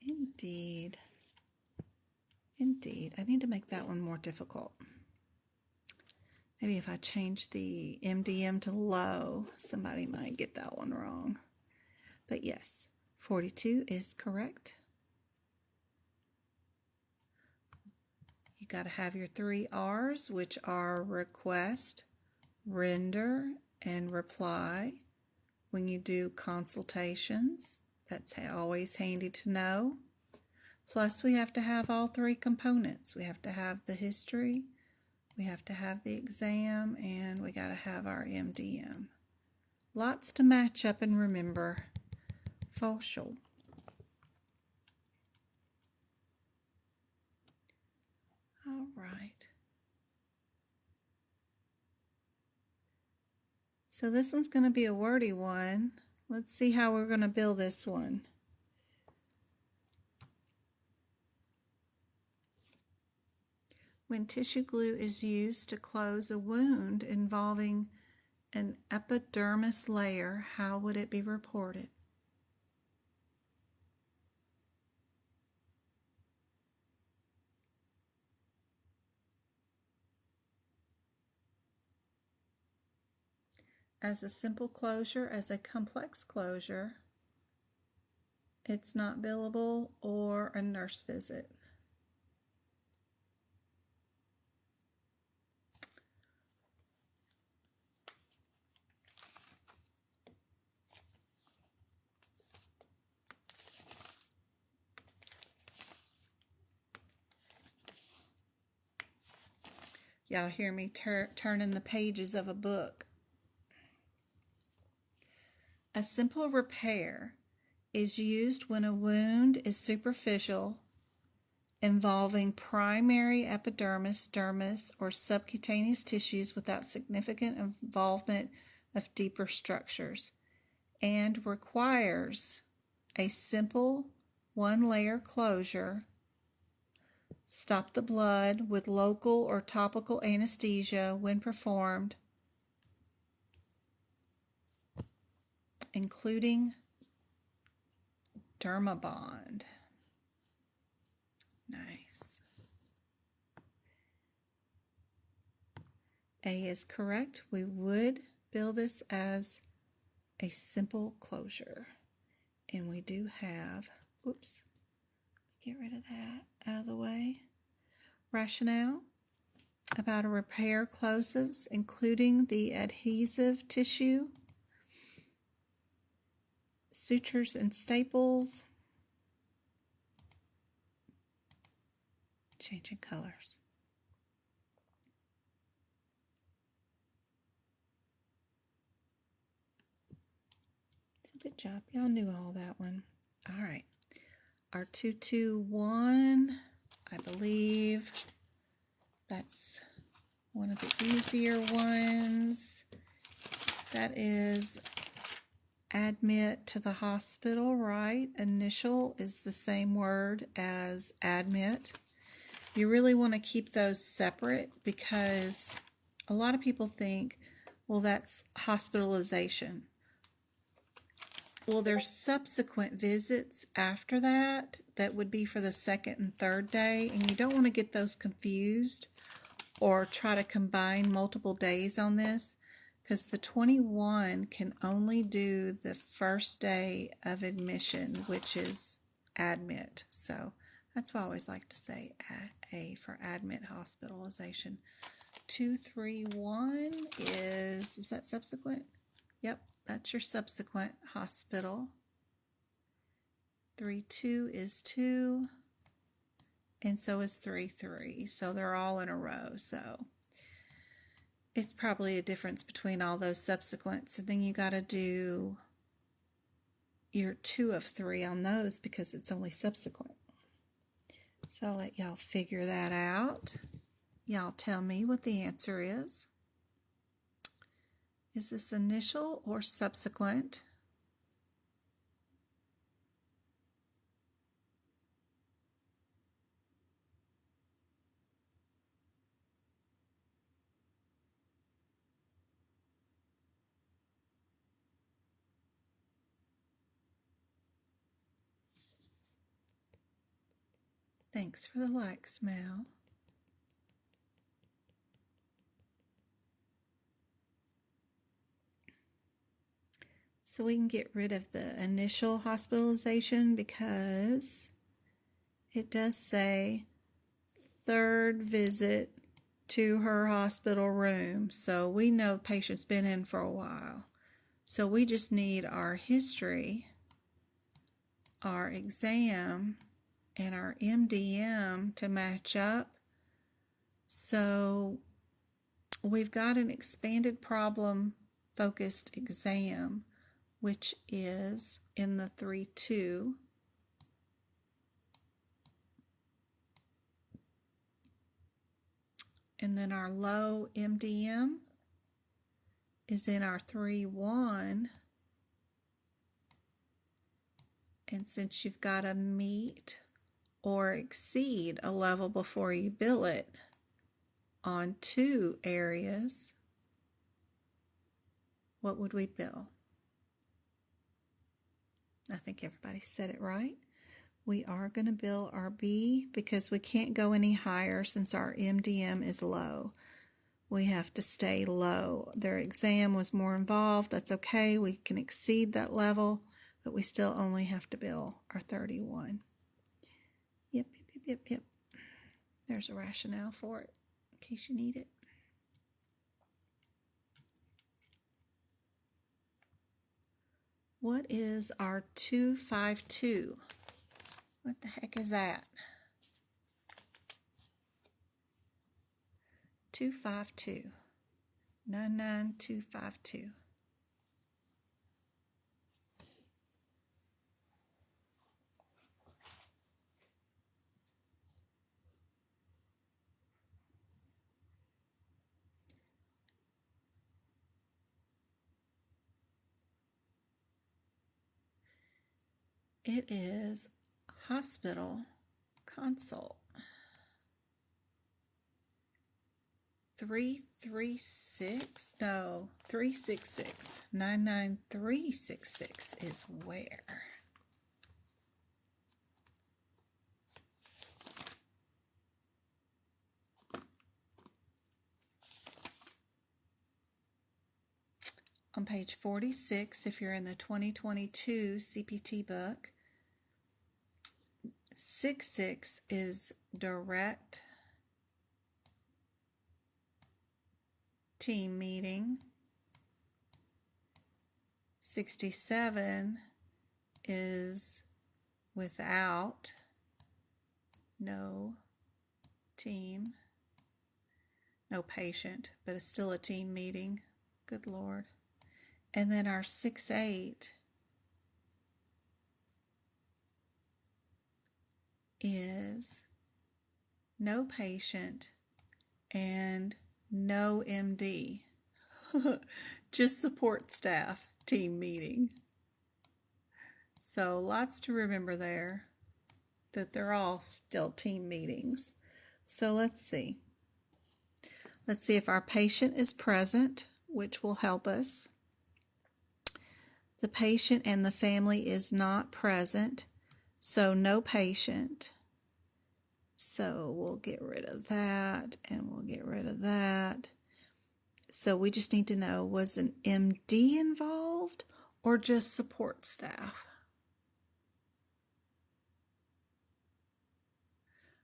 Indeed. Indeed. I need to make that one more difficult. Maybe if I change the MDM to low, somebody might get that one wrong. But yes, 42 is correct. You got to have your 3 R's, which are request, render, and reply when you do consultations. That's always handy to know. Plus, we have to have all 3 components. We have to have the history, we have to have the exam, and we got to have our MDM. Lots to match up and remember. For sure. All right. So this one's going to be a wordy one. Let's see how we're going to bill this one. When tissue glue is used to close a wound involving an epidermis layer, how would it be reported? As a simple closure, as a complex closure, it's not billable, or a nurse visit. Y'all hear me turning the pages of a book. A simple repair is used when a wound is superficial, involving primary epidermis, dermis, or subcutaneous tissues without significant involvement of deeper structures, and requires a simple one-layer closure. Stop the blood with local or topical anesthesia when performed, including Dermabond. Nice. A is correct. We would bill this as a simple closure. And we do have, oops, get rid of that out of the way. Rationale about a repair closes, including the adhesive tissue, sutures and staples, changing colors. So good job. Y'all knew all that one. All right. Our 221, I believe that's one of the easier ones. That is admit to the hospital, right? Initial is the same word as admit. You really want to keep those separate because a lot of people think, well, that's hospitalization. Well, there's subsequent visits after that that would be for the second and third day, and you don't want to get those confused or try to combine multiple days on this, because the 21 can only do the first day of admission, which is admit. So that's why I always like to say A for admit hospitalization. 231 is that subsequent? Yep, that's your subsequent hospital. 32 is 2, and so is 33. So they're all in a row. So it's probably a difference between all those subsequents, and then you got to do your 2 of 3 on those because it's only subsequent. So I'll let y'all figure that out. Y'all tell me what the answer is. Is this initial or subsequent? Thanks for the likes, Mel. So we can get rid of the initial hospitalization because it does say third visit to her hospital room. So we know the patient's been in for a while. So we just need our history, our exam, and our MDM to match up. So we've got an expanded problem focused exam, which is in the 3-2. And then our low MDM is in our 3-1. And since you've got to meet or exceed a level before you bill it on 2 areas, what would we bill? I think everybody said it right. We are going to bill our B because we can't go any higher since our MDM is low. We have to stay low. Their exam was more involved. That's okay. We can exceed that level, but we still only have to bill our 31. Yep. There's a rationale for it in case you need it. What is our 252? What the heck is that? 252. 99252. It is hospital consult. 366. 99366 is where? On page 46, if you're in the 2022 CPT book, 66 is direct team meeting. 67 is without, no team, no patient, but it's still a team meeting. Good Lord. And then our 68 is no patient and no MD. Just support staff team meeting. So lots to remember there, that they're all still team meetings. So let's see. Let's see if our patient is present, which will help us. The patient and the family is not present, so no patient. So we'll get rid of that, and we'll get rid of that. So we just need to know, was an MD involved or just support staff?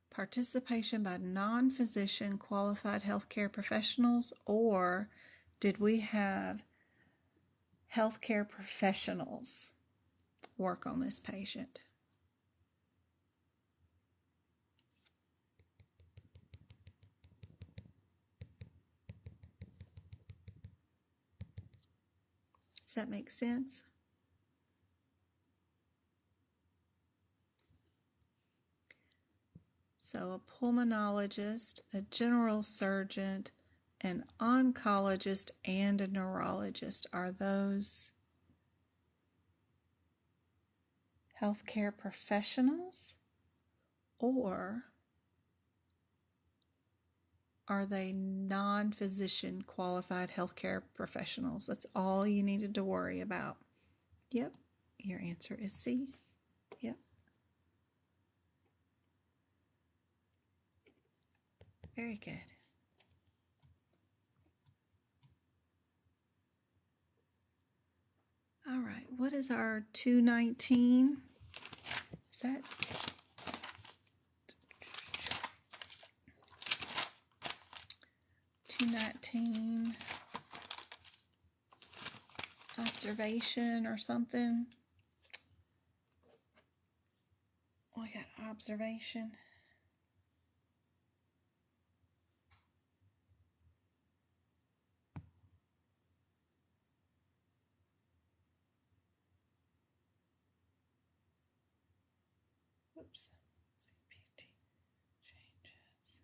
Participation by non-physician qualified healthcare professionals, or did we have healthcare professionals work on this patient? Does that make sense? So a pulmonologist, a general surgeon, an oncologist, and a neurologist, are those healthcare professionals, or are they non-physician qualified healthcare professionals? That's all you needed to worry about. Yep, your answer is C. Yep. Very good. All right, what is our 219? Is that 219 observation or something? We got observation. Whoops. CPT changes.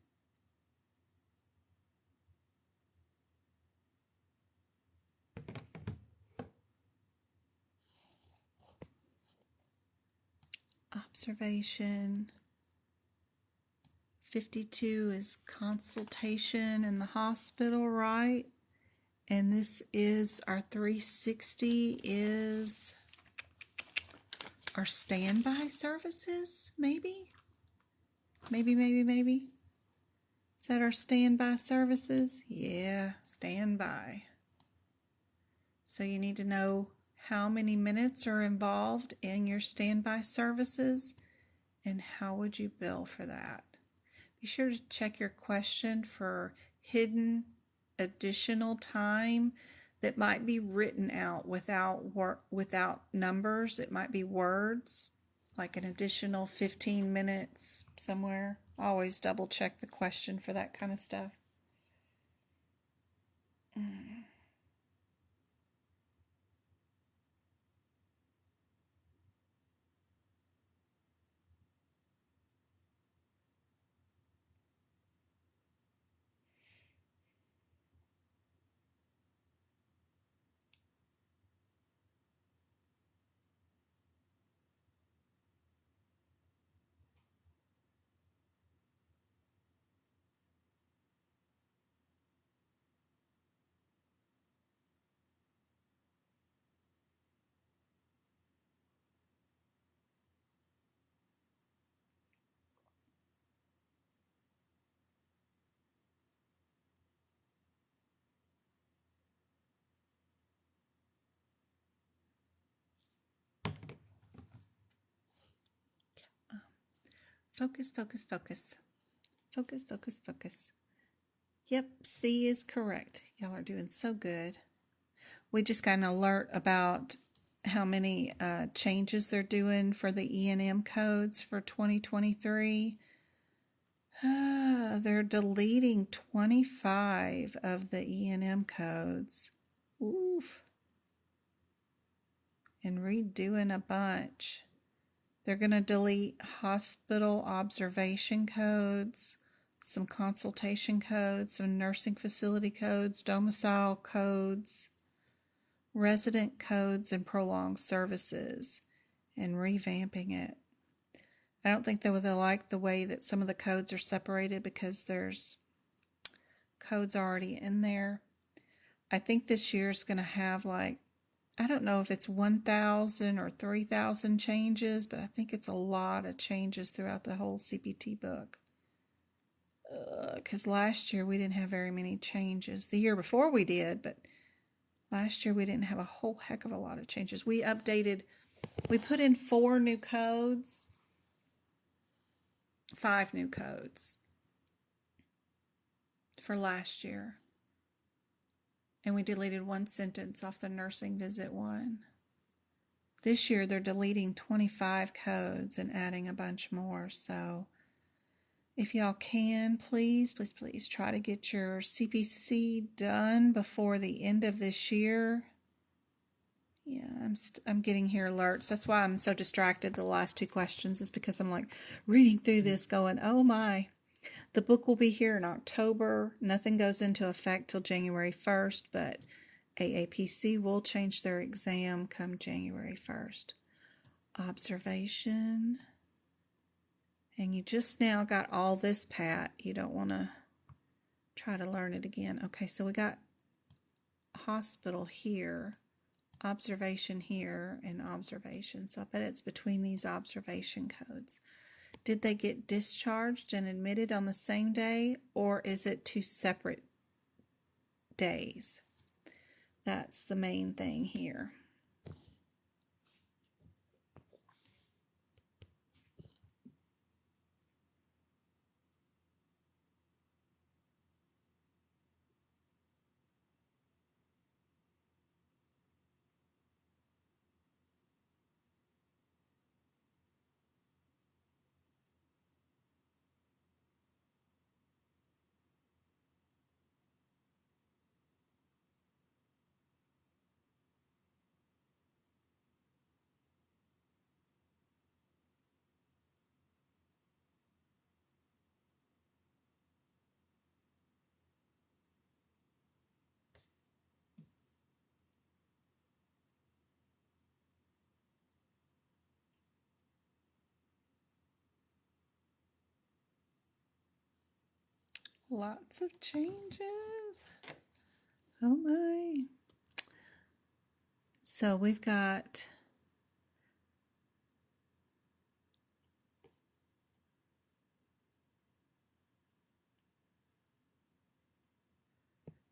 Observation. 52 is consultation in the hospital, right? And this is our 360 is our standby services, maybe? Maybe. Is that our standby services? Yeah, standby. So you need to know how many minutes are involved in your standby services and how would you bill for that. Be sure to check your question for hidden additional time that might be written out without numbers. It might be words, like an additional 15 minutes somewhere. Always double check the question for that kind of stuff. Focus, focus, focus. Focus, focus, focus. Yep, C is correct. Y'all are doing so good. We just got an alert about how many changes they're doing for the E&M codes for 2023. They're deleting 25 of the E&M codes. Oof. And redoing a bunch. They're going to delete hospital observation codes, some consultation codes, some nursing facility codes, domicile codes, resident codes, and prolonged services, and revamping it. I don't think they would like the way that some of the codes are separated because there's codes already in there. I think this year is going to have I don't know if it's 1,000 or 3,000 changes, but I think it's a lot of changes throughout the whole CPT book. Because last year we didn't have very many changes. The year before we did, but last year we didn't have a whole heck of a lot of changes. We put in 4 new codes, 5 new codes for last year. And we deleted 1 sentence off the nursing visit one. This year they're deleting 25 codes and adding a bunch more. So if y'all can, please try to get your CPC done before the end of this year. Yeah, I'm getting here alerts. That's why I'm so distracted the last 2 questions, is because I'm reading through this going, oh my. The book will be here in October. Nothing goes into effect till January 1st, but AAPC will change their exam come January 1st. Observation. And you just now got all this, Pat. You don't want to try to learn it again. Okay, so we got hospital here, observation here, and observation. So I bet it's between these observation codes. Did they get discharged and admitted on the same day, or is it 2 separate days? That's the main thing here. Lots of changes. Oh my. So we've got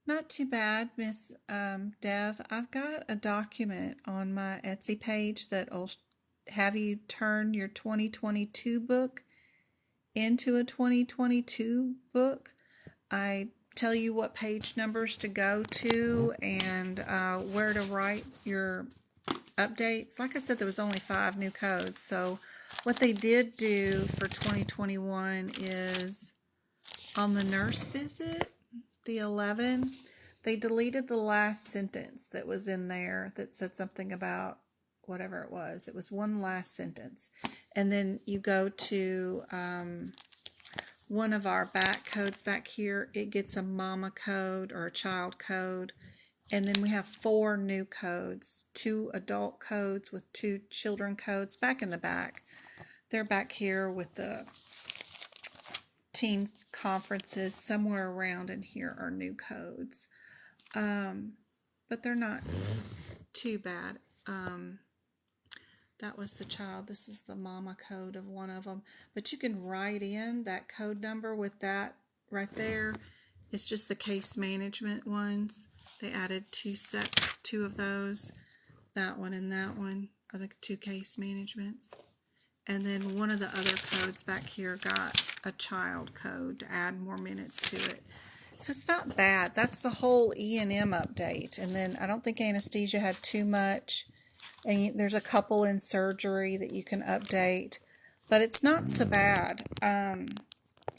not too bad, Miss Dev. I've got a document on my Etsy page that'll have you turn your 2022 book into a 2022 book. I tell you what page numbers to go to and where to write your updates. Like I said, there was only 5 new codes. So what they did do for 2021 is on the nurse visit, the 11, they deleted the last sentence that was in there that said something about whatever it was. It was one last sentence. And then you go to one of our back codes back here. It gets a mama code or a child code. And then we have 4 new codes, 2 adult codes with 2 children codes back in the back. They're back here with the team conferences. Somewhere around in here are new codes. But they're not too bad. That was the child. This is the mama code of one of them. But you can write in that code number with that right there. It's just the case management ones. They added 2 sets, 2 of those. That one and that one are the 2 case managements. And then one of the other codes back here got a child code to add more minutes to it. So it's not bad. That's the whole E&M update. And then I don't think anesthesia had too much. And there's a couple in surgery that you can update. But it's not so bad.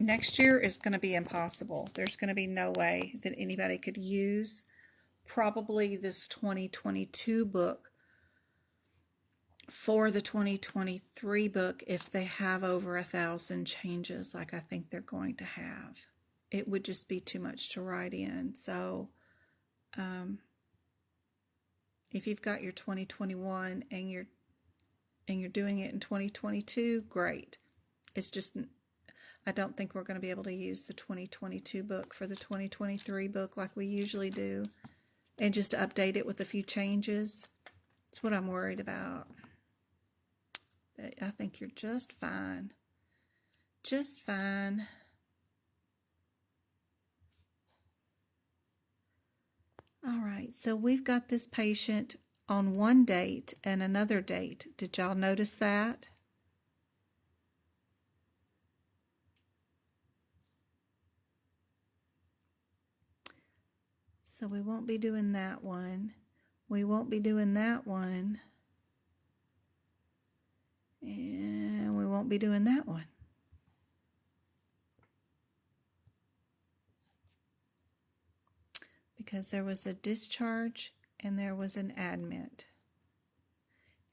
Next year is going to be impossible. There's going to be no way that anybody could use probably this 2022 book for the 2023 book if they have over 1,000 changes like I think they're going to have. It would just be too much to write in. So if you've got your 2021 and you're doing it in 2022, great. It's just I don't think we're going to be able to use the 2022 book for the 2023 book like we usually do and just update it with a few changes. That's what I'm worried about. But I think you're just fine. Just fine. All right, so we've got this patient on one date and another date. Did y'all notice that? So we won't be doing that one. We won't be doing that one. And we won't be doing that one. Because there was a discharge and there was an admit.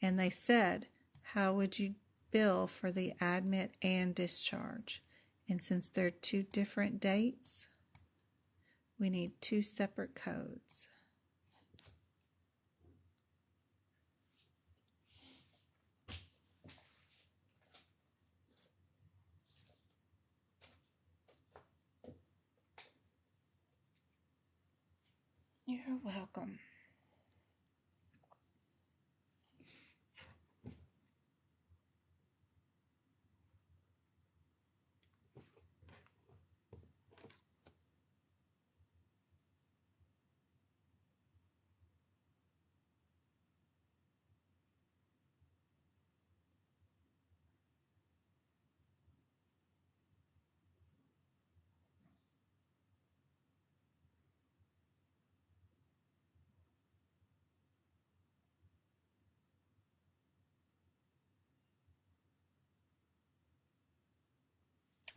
And they said, how would you bill for the admit and discharge? And since they're 2 different dates, we need 2 separate codes. You're welcome.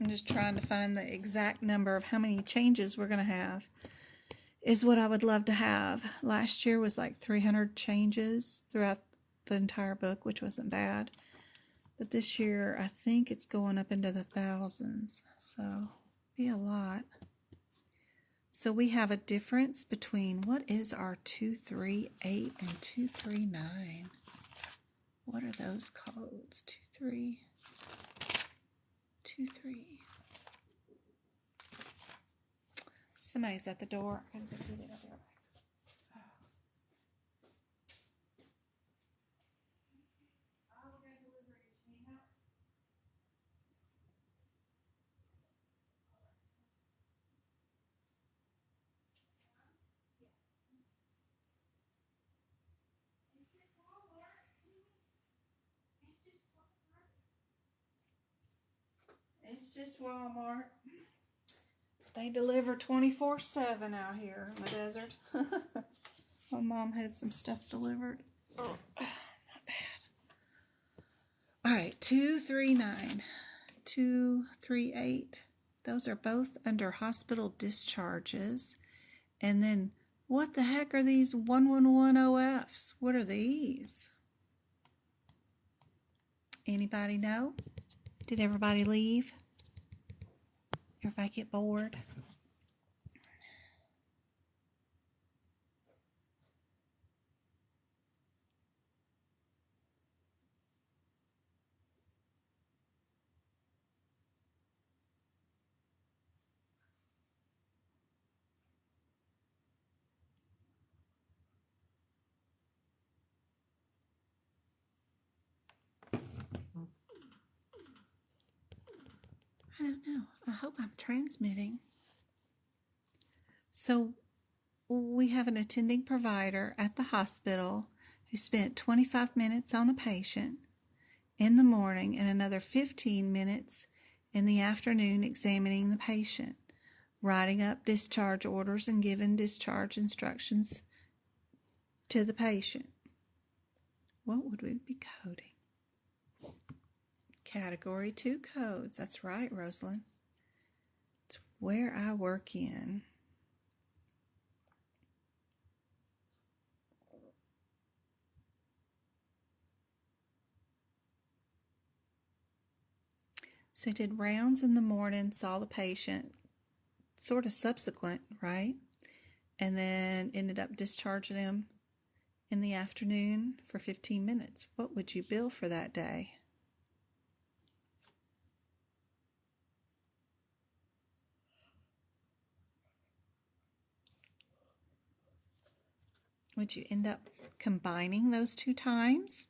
I'm just trying to find the exact number of how many changes we're going to have is what I would love to have. Last year was like 300 changes throughout the entire book, which wasn't bad. But this year, I think it's going up into the thousands. So, be a lot. So we have a difference between what is our 238 and 239. What are those codes? 23. Somebody's at the door. I'm going to get it over there. It's just Walmart. They deliver 24/7 out here in the desert. My mom had some stuff delivered. Oh, not bad. All right, 239, 238. Those are both under hospital discharges. And then, what the heck are these 111OFs? What are these? Anybody know? Did everybody leave? Everybody get bored? I don't know. I hope I'm transmitting. So we have an attending provider at the hospital who spent 25 minutes on a patient in the morning and another 15 minutes in the afternoon examining the patient, writing up discharge orders and giving discharge instructions to the patient. What would we be coding? Category 2 codes. That's right, Rosalind. It's where I work in. So did rounds in the morning, saw the patient, sort of subsequent, right? And then ended up discharging him in the afternoon for 15 minutes. What would you bill for that day? Would you end up combining those two times?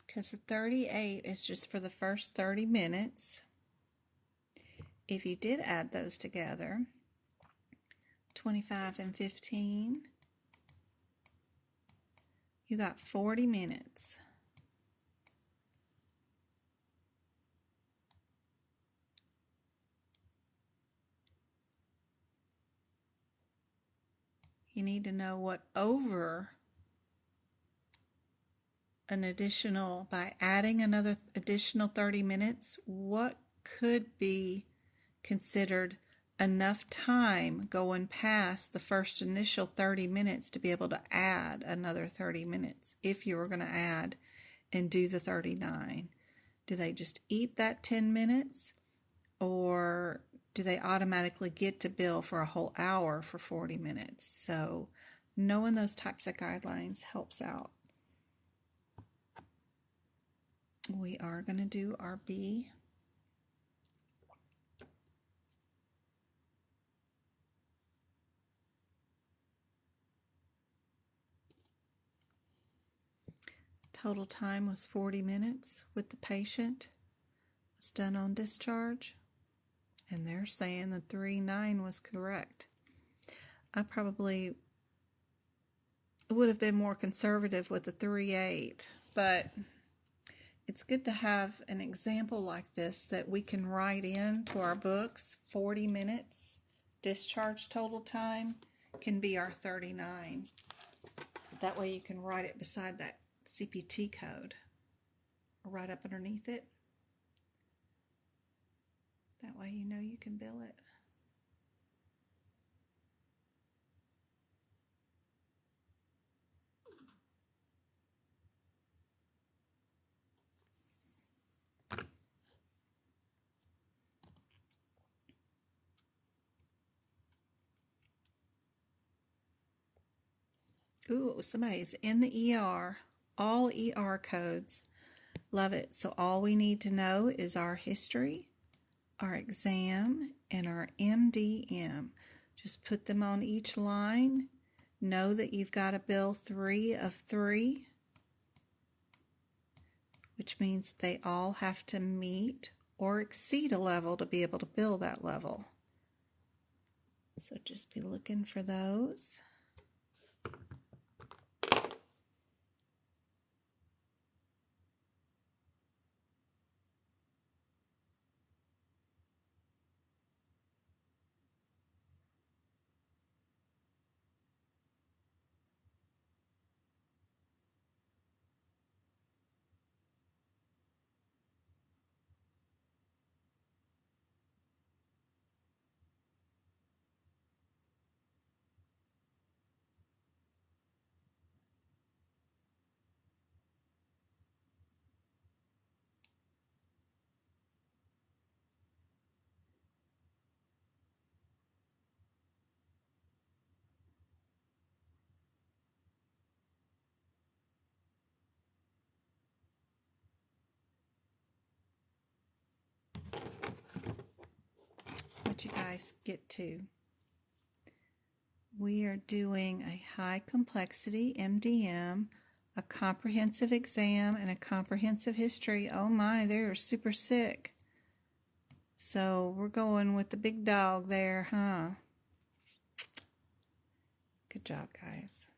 Because the 38 is just for the first 30 minutes. If you did add those together, 25 and 15, you got 40 minutes. You need to know what over an additional, by adding another additional 30 minutes, what could be considered enough time going past the first initial 30 minutes to be able to add another 30 minutes if you were going to add and do the 39. Do they just eat that 10 minutes, or do they automatically get to bill for a whole hour for 40 minutes? So knowing those types of guidelines helps out. We are going to do our B. Total time was 40 minutes with the patient. It's done on discharge. And they're saying the 3-9 was correct. I probably would have been more conservative with the 3-8, but it's good to have an example like this that we can write into our books. 40 minutes discharge total time can be our 39. That way you can write it beside that CPT code or right up underneath it. That way you know you can bill it. Ooh, somebody's in the ER. All ER codes. Love it. So all we need to know is our history, our exam, and our MDM. Just put them on each line. Know that you've got to bill 3 of 3, which means they all have to meet or exceed a level to be able to bill that level. So just be looking for those. What you guys get to. We are doing a high complexity MDM, a comprehensive exam, and a comprehensive history. Oh my, they're super sick. So we're going with the big dog there, huh? Good job, guys.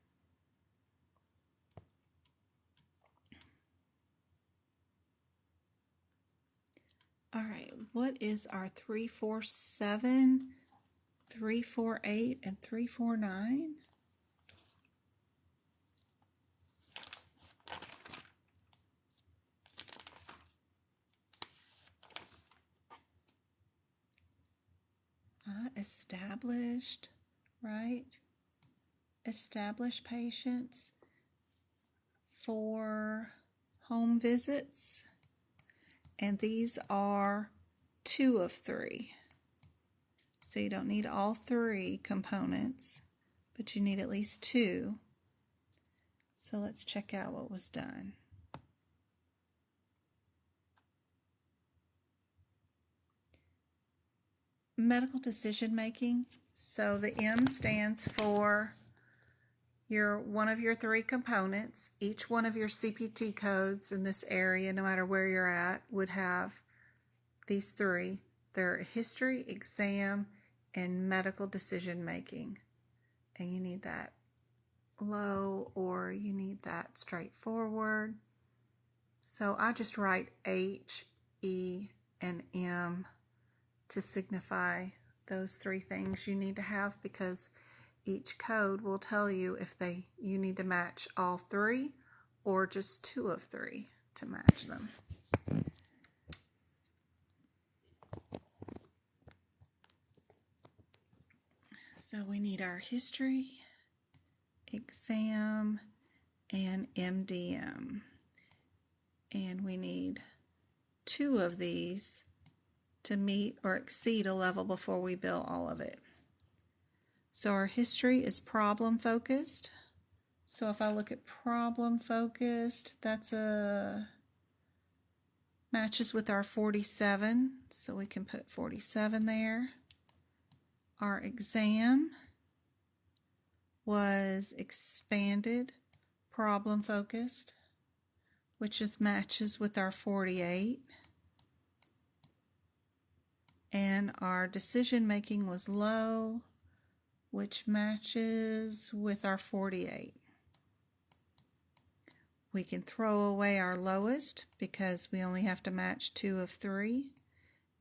All right, what is our 347, 348, and 349? Established, right? Established patients for home visits. And these are 2 of 3. So you don't need all 3 components, but you need at least 2. So let's check out what was done. Medical decision making. So the M stands for one of your 3 components. Each one of your CPT codes in this area, no matter where you're at, would have these 3. They're history, exam, and medical decision making. And you need that low or you need that straightforward. So I just write H, E, and M to signify those 3 things you need to have, because each code will tell you if you need to match all 3 or just 2 of 3 to match them. So we need our history, exam, and MDM. And we need 2 of these to meet or exceed a level before we bill all of it. So our history is problem focused. So if I look at problem focused, that's matches with our 47, so we can put 47 there. Our exam was expanded problem focused, which just matches with our 48. And our decision making was low, which matches with our 48. We can throw away our lowest because we only have to match 2 of 3,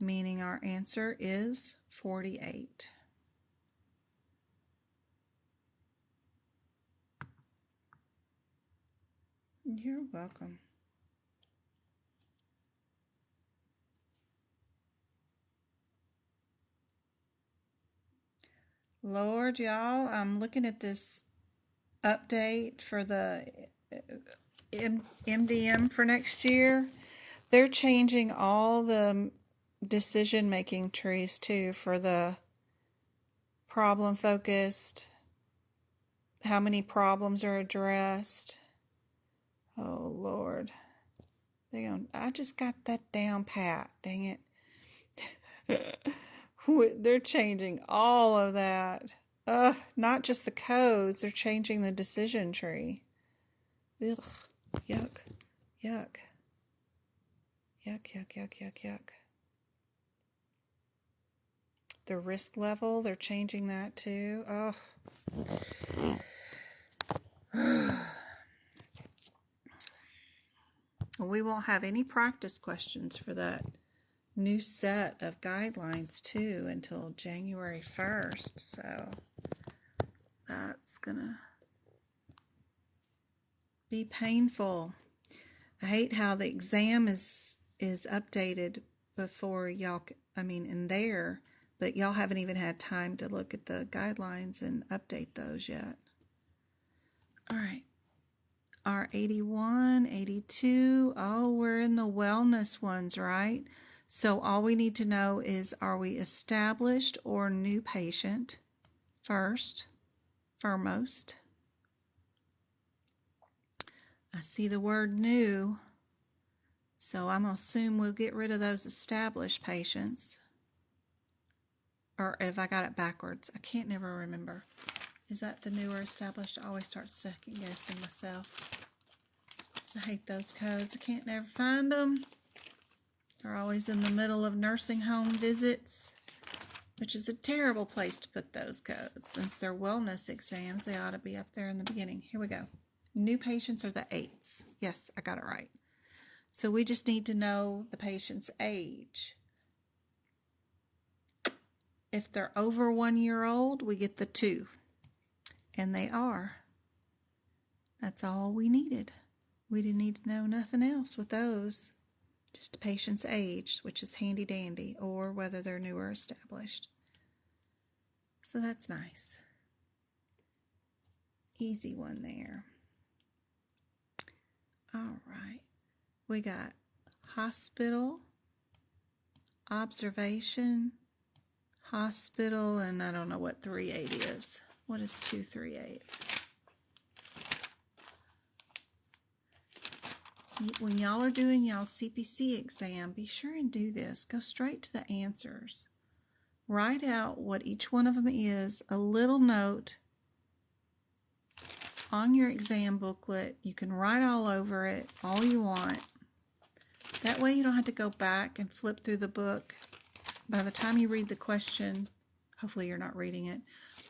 meaning our answer is 48. You're welcome. Lord, y'all, I'm looking at this update for the MDM for next year. They're changing all the decision-making trees too for the problem-focused, how many problems are addressed. Oh, Lord. I just got that down pat, dang it. They're changing all of that. Not just the codes, they're changing the decision tree. Ugh, yuck, yuck, yuck, yuck, yuck, yuck, yuck. The risk level, they're changing that too. Oh. We won't have any practice questions for that new set of guidelines too until January 1st. So that's gonna be painful. I hate how the exam is updated before y'all, in there, but y'all haven't even had time to look at the guidelines and update those yet. All right. R81, 82, oh, we're in the wellness ones, right? So all we need to know is, are we established or new patient foremost? I see the word new, so I'm going to assume we'll get rid of those established patients. Or if I got it backwards, I can't never remember. Is that the new or established? I always start second guessing myself. I hate those codes. I can't never find them. They're always in the middle of nursing home visits, which is a terrible place to put those codes. Since they're wellness exams, they ought to be up there in the beginning. Here we go. New patients are the 8s. Yes, I got it right. So we just need to know the patient's age. If they're over 1 year old, we get the 2. And they are. That's all we needed. We didn't need to know nothing else with those. Just the patient's age, which is handy dandy, or whether they're new or established. So that's nice. Easy one there. All right. We got hospital, observation, hospital, and I don't know what 38 is. What is 238? When y'all are doing y'all's CPC exam, be sure and do this. Go straight to the answers. Write out what each one of them is, a little note on your exam booklet. You can write all over it, all you want. That way you don't have to go back and flip through the book. By the time you read the question, hopefully you're not reading it,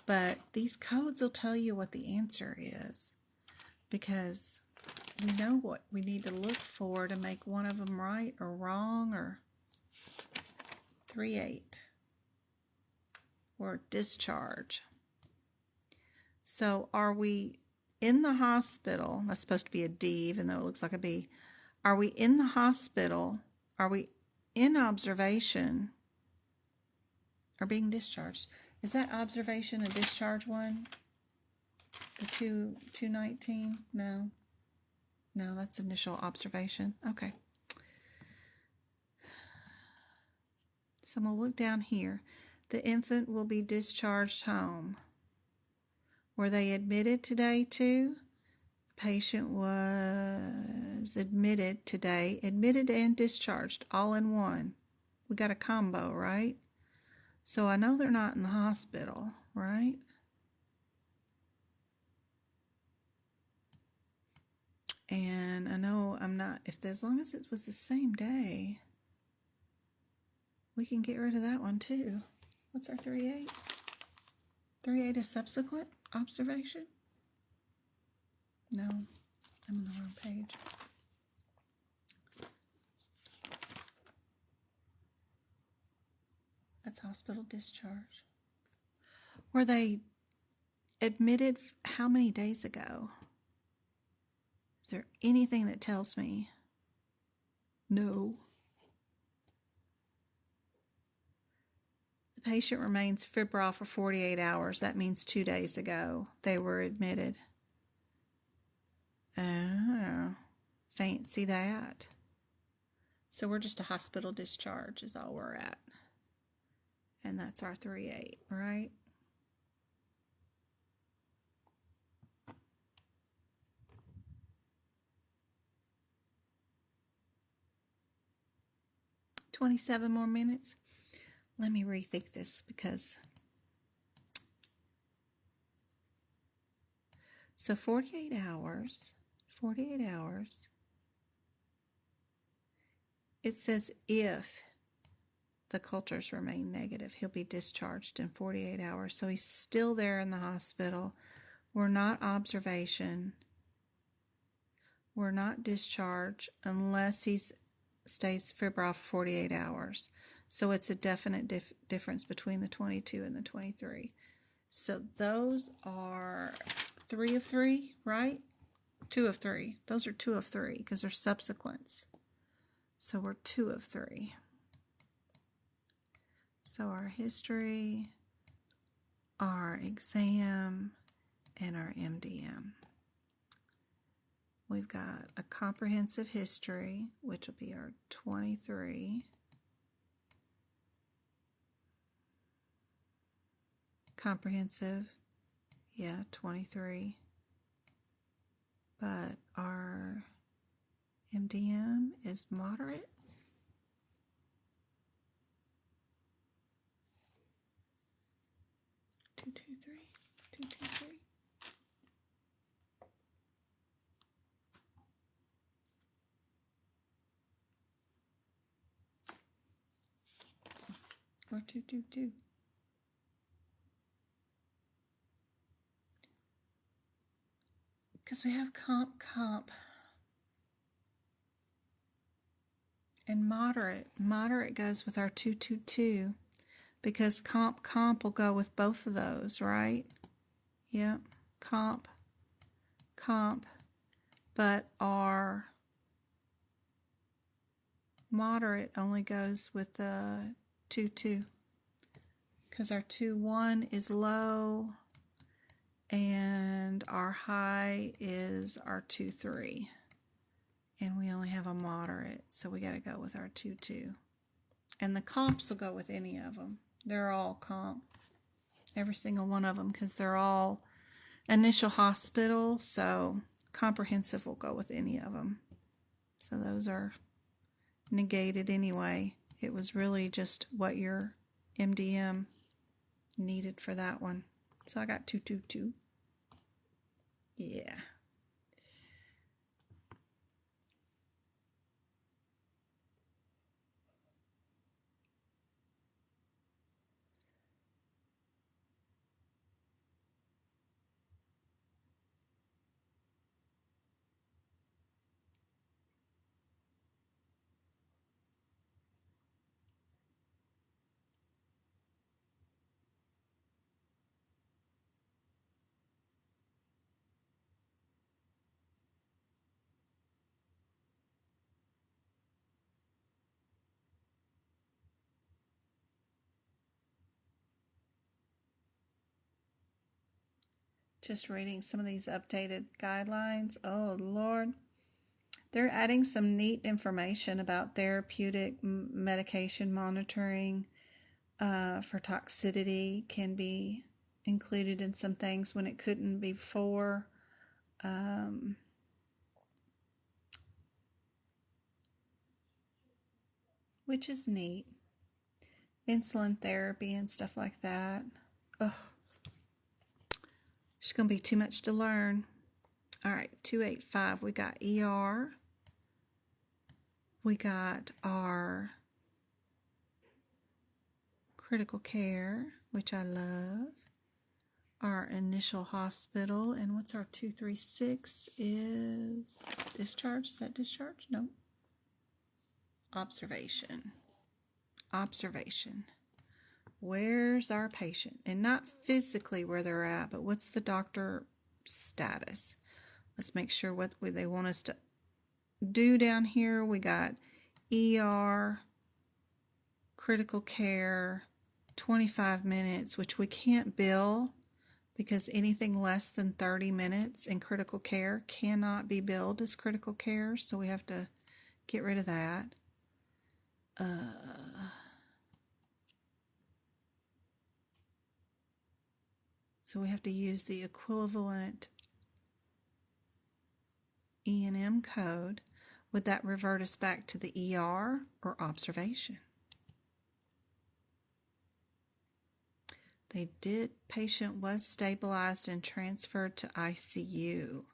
but these codes will tell you what the answer is, because we know what we need to look for to make one of them right or wrong, or 38 or discharge. So are we in the hospital? That's supposed to be a D, even though it looks like a B. Are we in the hospital? Are we in observation or being discharged? Is that observation and discharge one? The 219? No. No, that's initial observation. Okay. So I'm going to look down here. The infant will be discharged home. Were they admitted today too? The patient was admitted today, admitted and discharged, all in one. We got a combo, right? So I know they're not in the hospital, right? And I know I'm not, as long as it was the same day, we can get rid of that one too. What's our 38? 38 is subsequent observation? No, I'm on the wrong page. That's hospital discharge. Were they admitted how many days ago? Is there anything that tells me? No. The patient remains febrile for 48 hours. That means 2 days ago they were admitted. Oh, fancy that. So we're just a hospital discharge is all we're at. And that's our 38, right? $27 more minutes. let me rethink this because, so 48 hours, it says if the cultures remain negative, he'll be discharged in 48 hours. So he's still there in the hospital. We're not observation. We're not discharged unless he stays febrile for 48 hours. So it's a definite difference between the 22 and the 23. So those are 3 of 3, right? 2 of 3. Those are 2 of 3 because they're subsequents. So we're 2 of 3. So our history, our exam, and our MDM. We've got a comprehensive history, which will be our 23. Comprehensive, yeah, 23. But our MDM is moderate. Two, two, three. Or 222. Because we have comp, and moderate. Moderate goes with our 222 because comp will go with both of those, right? Yep, comp, but our moderate only goes with the 2-2 because our 2-1 is low and our high is our 2-3, and we only have a moderate, so we got to go with our 2-2. And the comps will go with any of them. They're all comp, every single one of them, because they're all initial hospital, so comprehensive will go with any of them. So those are negated anyway. It was really just what your MDM needed for that one. So I got 222. Yeah. Just reading some of these updated guidelines. Oh, Lord. They're adding some neat information about therapeutic medication monitoring for toxicity can be included in some things when it couldn't before. Which is neat. Insulin therapy and stuff like that. Ugh. It's going to be too much to learn. All right, 285. We got ER. We got our critical care, which I love. Our initial hospital. And what's our 236 is discharge. Is that discharge? No. Observation. Where's our patient? And not physically where they're at, but what's the doctor status? Let's make sure what they want us to do down here. We got ER, critical care, 25 minutes, which we can't bill because anything less than 30 minutes in critical care cannot be billed as critical care, so we have to get rid of that. So we have to use the equivalent E&M code. Would that revert us back to the ER or observation? They did. Patient was stabilized and transferred to ICU.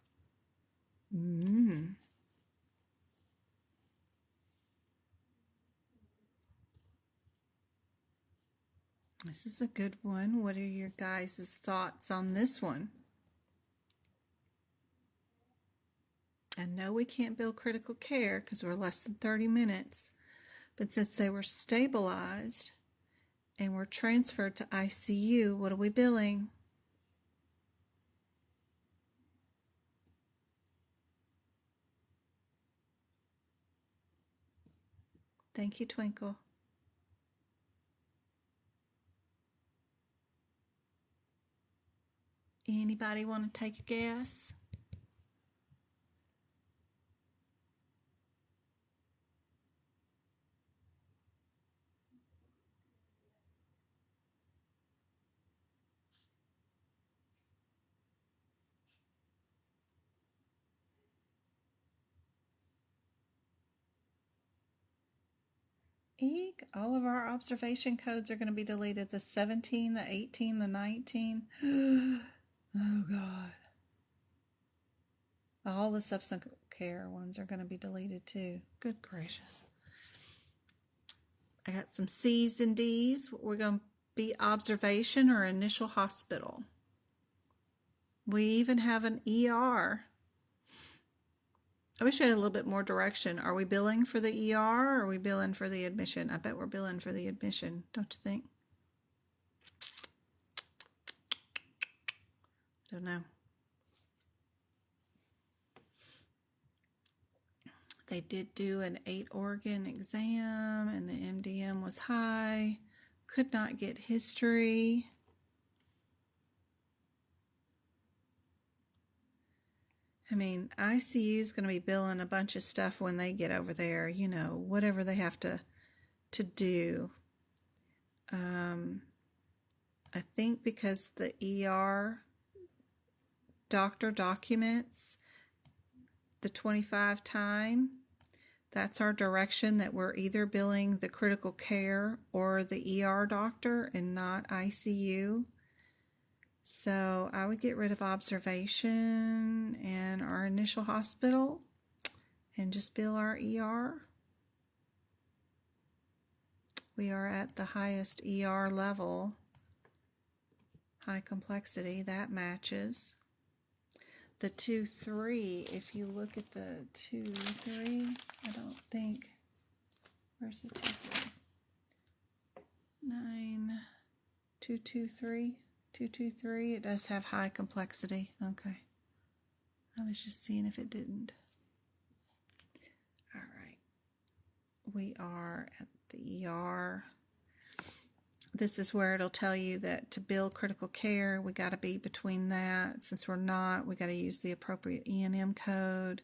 This is a good one. What are your guys' thoughts on this one? I know we can't bill critical care because we're less than 30 minutes, but since they were stabilized and were transferred to ICU, what are we billing? Thank you, Twinkle. Anybody want to take a guess? Eek, all of our observation codes are going to be deleted. The 17, the 18, the 19. Oh, God. All the subsequent care ones are going to be deleted, too. Good gracious. I got some C's and D's. We're going to be observation or initial hospital. We even have an ER. I wish we had a little bit more direction. Are we billing for the ER or are we billing for the admission? I bet we're billing for the admission, don't you think? Don't know. They did do an 8-organ exam and the MDM was high. Could not get history. I mean, ICU is going to be billing a bunch of stuff when they get over there, you know, whatever they have to do. I think because the ER doctor documents the 25 time, that's our direction that we're either billing the critical care or the ER doctor and not ICU. So I would get rid of observation and our initial hospital and just bill our ER. We are at the highest ER level, high complexity, that matches. The 2-3, if you look at the 2-3, I don't think, where's the 2-3? 9, 2-2-3. 2-2-3, it does have high complexity. Okay. I was just seeing if it didn't. All right. We are at the ER. This is where it'll tell you that to bill critical care, we got to be between that. Since we're not, we got to use the appropriate E&M code.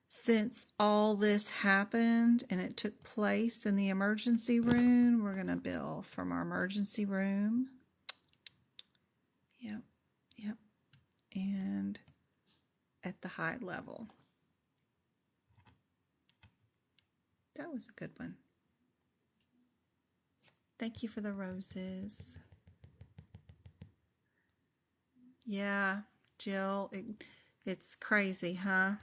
Since all this happened and it took place in the emergency room, we're going to bill from our emergency room. Yep, and at the high level. That was a good one. Thank you for the roses. Yeah, Jill, it's crazy, huh?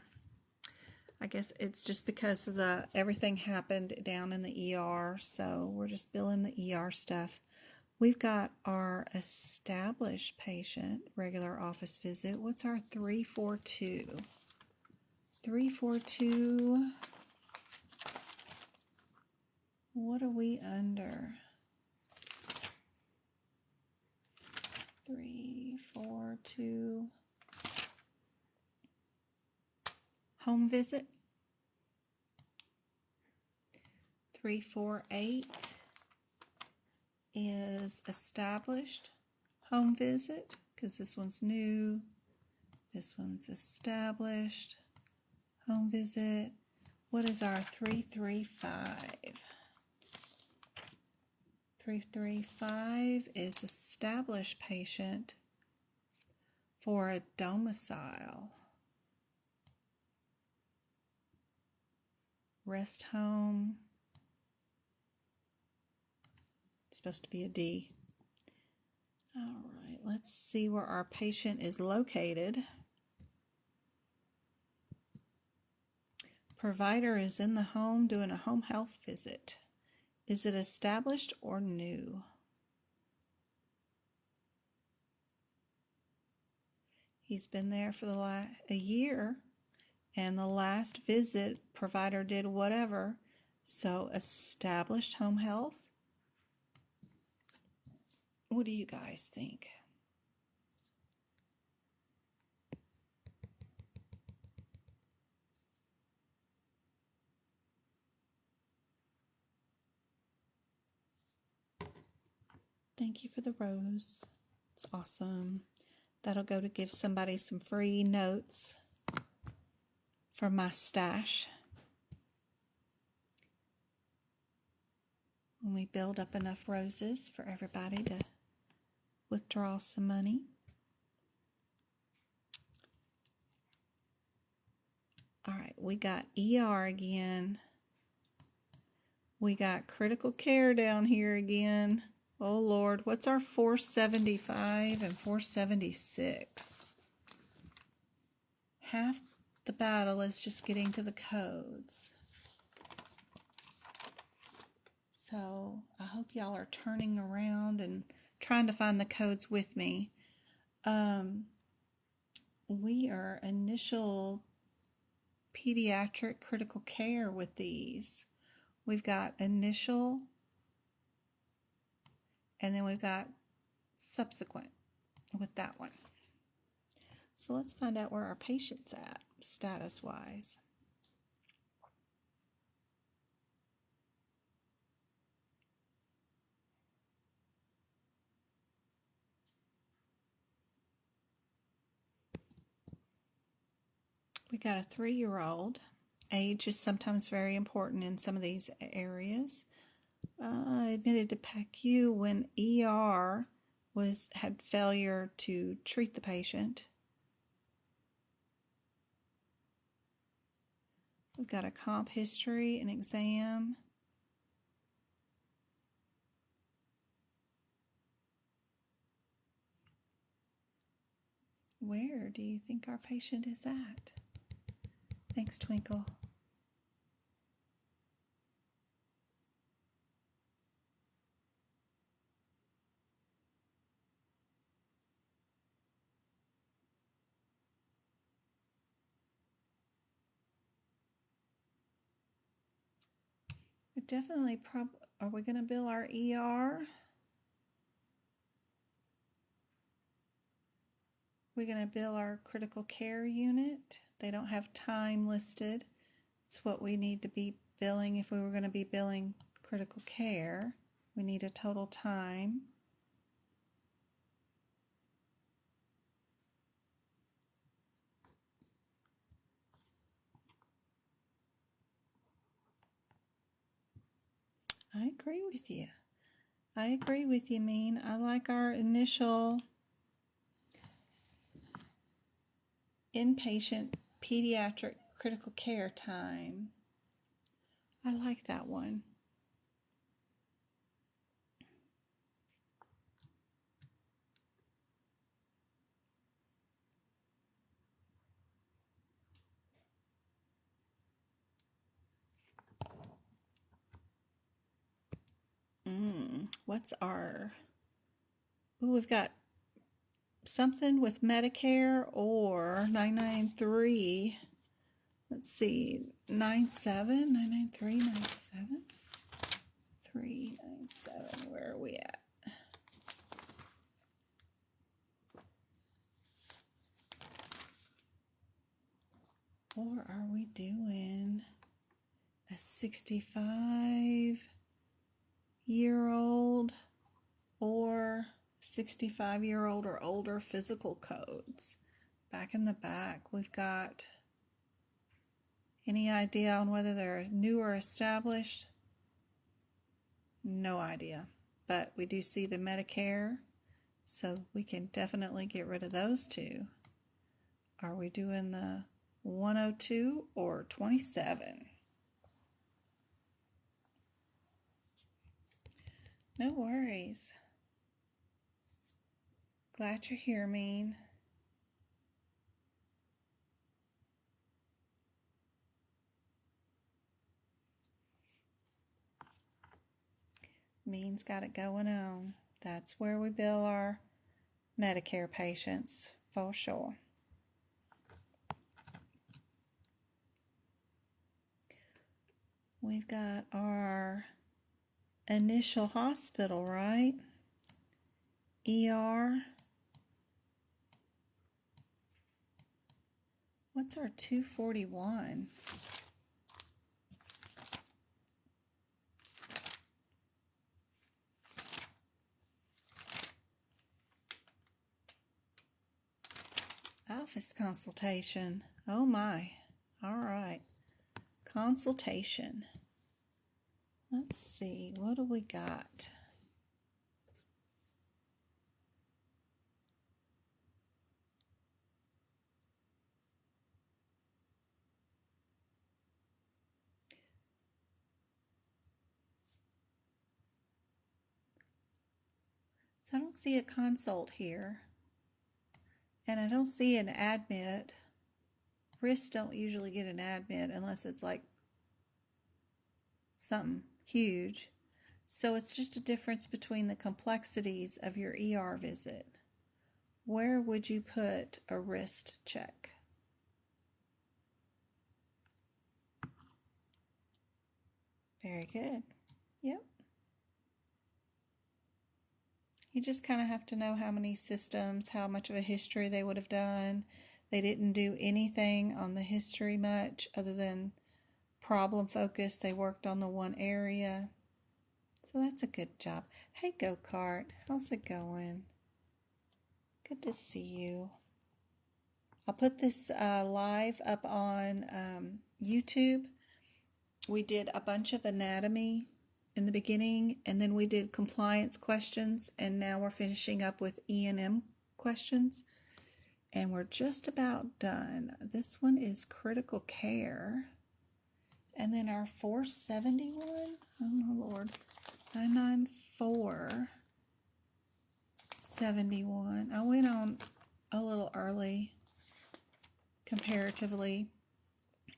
I guess it's just because of everything happened down in the ER, so we're just billing the ER stuff. We've got our established patient, regular office visit. What's our 342? 342. What are we under? 342. Home visit. 348 is established home visit, because this one's new. This one's established home visit. What is our 335? 335 is established patient for a domicile. Rest home. It's supposed to be a D. All right, let's see where our patient is located. Provider is in the home doing a home health visit. Is it established or new? He's been there for a year, and the last visit, provider did whatever. So established home health. What do you guys think? Thank you for the rose. It's awesome. That'll go to give somebody some free notes for my stash. When we build up enough roses for everybody to withdraw some money. All right, we got ER again. We got critical care down here again. Oh Lord, what's our 475 and 476? Half the battle is just getting to the codes. So I hope y'all are turning around and trying to find the codes with me. We are initial pediatric critical care with these. We've got initial, and then we've got subsequent with that one. So let's find out where our patient's at, status-wise. We got a 3-year-old. Age is sometimes very important in some of these areas. Admitted to PACU when ER had failure to treat the patient. We've got a comp history, an exam. Where do you think our patient is at? Thanks, Twinkle. Definitely, are we going to bill our ER? We're going to bill our critical care unit. They don't have time listed. It's what we need to be billing if we were going to be billing critical care. We need a total time. I agree with you. I agree with you, Mean. I like our initial inpatient pediatric critical care time. I like that one. What's our... Ooh, we've got something with Medicare or 993. Let's see, 97, 993, 97, 397. Where are we at? Or are we doing a 65-year-old or 65-year-old or older physical codes? Back in the back, we've got any idea on whether they're new or established? No idea. But we do see the Medicare, so we can definitely get rid of those two. Are we doing the 102 or 27? No worries. Glad you're here, Mean. Mean's got it going on. That's where we bill our Medicare patients, for sure. We've got our initial hospital, right? ER. What's our 241? Office consultation. Oh my. All right. Consultation. Let's see. What do we got? So I don't see a consult here. And I don't see an admit. Wrists don't usually get an admit unless it's like something huge. So it's just a difference between the complexities of your ER visit. Where would you put a wrist check? Very good. Yep. You just kind of have to know how many systems, how much of a history they would have done. They didn't do anything on the history much other than problem focus. They worked on the one area. So that's a good job. Hey, Go-Kart, how's it going? Good to see you. I'll put this live up on YouTube. We did a bunch of anatomy in the beginning, and then we did compliance questions, and now we're finishing up with E&M questions, and we're just about done. This one is critical care, and then our 471, oh my Lord, 99471. I went on a little early comparatively,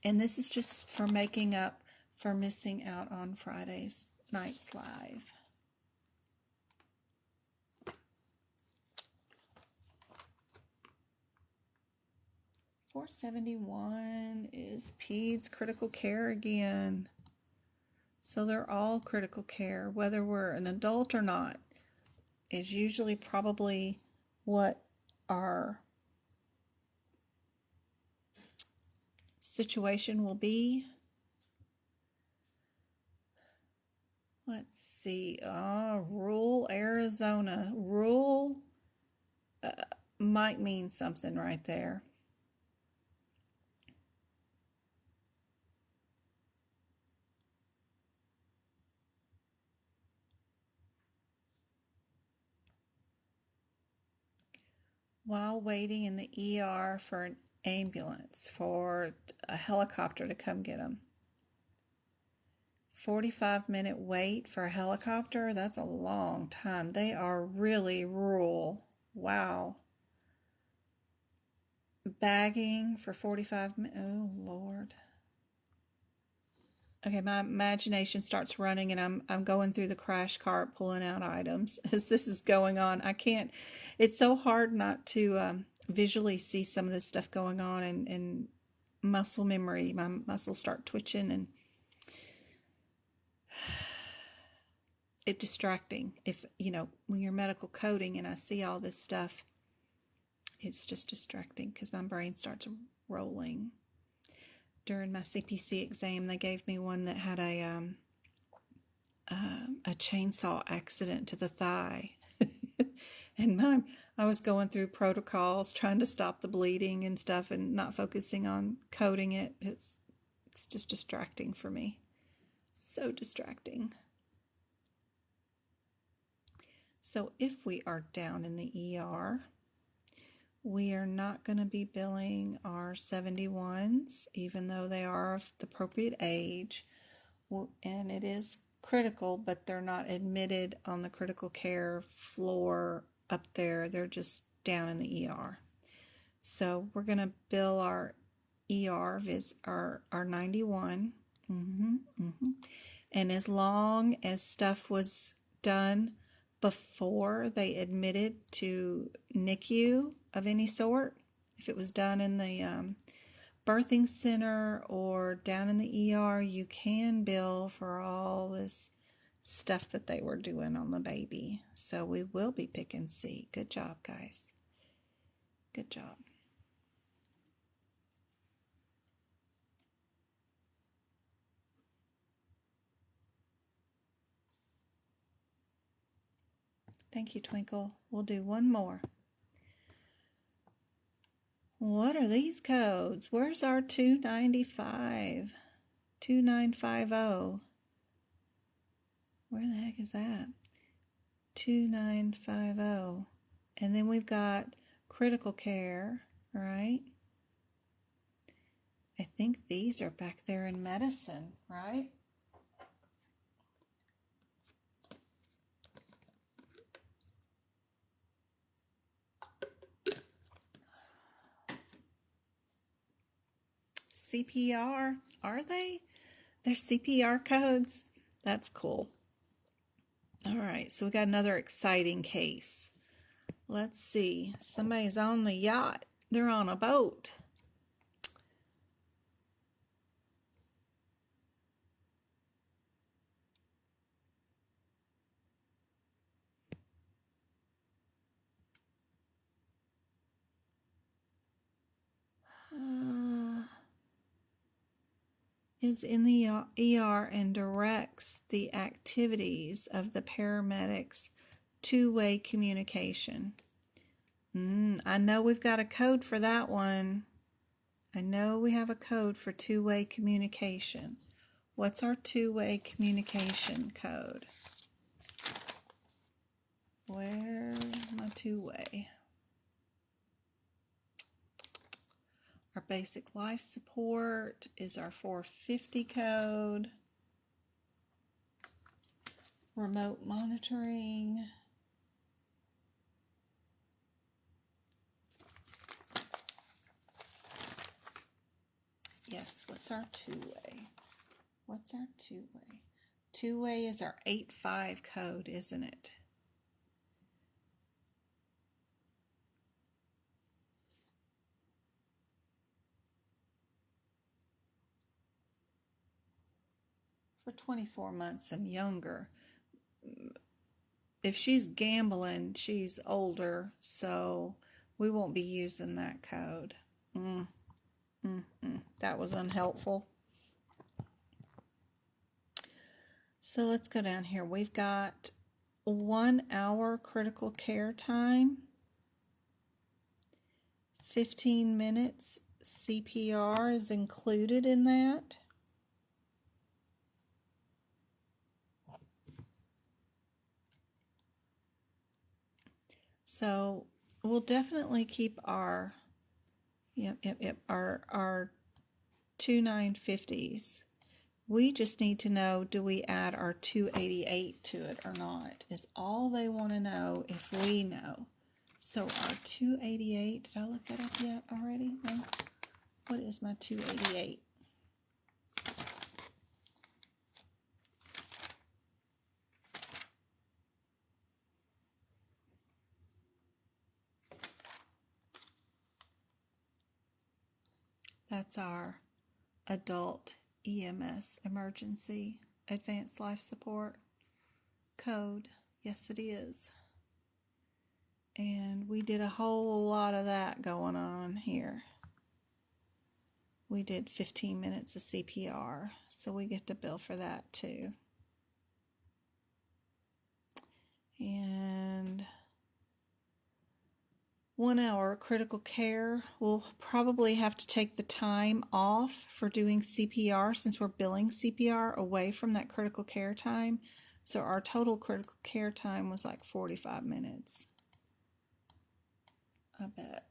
and this is just for making up for missing out on Friday's night's live. $471 is peds critical care again. So they're all critical care, whether we're an adult or not, is usually probably what our situation will be. Let's see. Rural Arizona. Rural might mean something right there. While waiting in the ER for an ambulance, for a helicopter to come get them. 45-minute wait for a helicopter, that's a long time. They are really rural. Wow. Bagging for 45 minutes. Oh, Lord. Okay, my imagination starts running, and I'm going through the crash cart pulling out items as this is going on. I can't, it's so hard not to visually see some of this stuff going on, and muscle memory, my muscles start twitching, and it's distracting. If, when you're medical coding and I see all this stuff, it's just distracting because my brain starts rolling. During my CPC exam, they gave me one that had a chainsaw accident to the thigh. And I was going through protocols, trying to stop the bleeding and stuff, and not focusing on coding it. It's just distracting for me. So distracting. So if we are down in the ER, we are not going to be billing our 71s, even though they are of the appropriate age, and it is critical, but they're not admitted on the critical care floor up there. They're just down in the ER. So we're going to bill our ER our 91. And as long as stuff was done before they admitted to NICU of any sort, if it was done in the birthing center or down in the ER, you can bill for all this stuff that they were doing on the baby. So we will be picking C. Good job, guys. Good job. Thank you, Twinkle. We'll do one more. What are these codes? Where's our 295? 2950. Where the heck is that? 2950. And then we've got critical care, right? I think these are back there in medicine, right? CPR, are they? They're CPR codes. That's cool. All right, so we got another exciting case. Let's see. Somebody's on the yacht. They're on a boat. Is in the ER and directs the activities of the paramedics' two-way communication. I know we've got a code for that one. I know we have a code for two-way communication. What's our two-way communication code? Where's my two-way? Our basic life support is our 450 code. Remote monitoring. Yes, what's our two-way? What's our two-way? Two-way is our 85 code, isn't it? For 24 months and younger. If she's gambling, she's older, so we won't be using that code. That was unhelpful. So let's go down here. We've got 1 hour critical care time, 15 minutes CPR is included in that. So we'll definitely keep our our 2950s. We just need to know, do we add our 288 to it or not? Is all they want to know if we know. So our 288, did I look that up yet already? No? What is my 288? That's our adult EMS emergency advanced life support code. Yes, it is. And we did a whole lot of that going on here. We did 15 minutes of CPR, so we get to bill for that too. And 1 hour critical care, we'll probably have to take the time off for doing CPR since we're billing CPR away from that critical care time. So our total critical care time was like 45 minutes. I bet.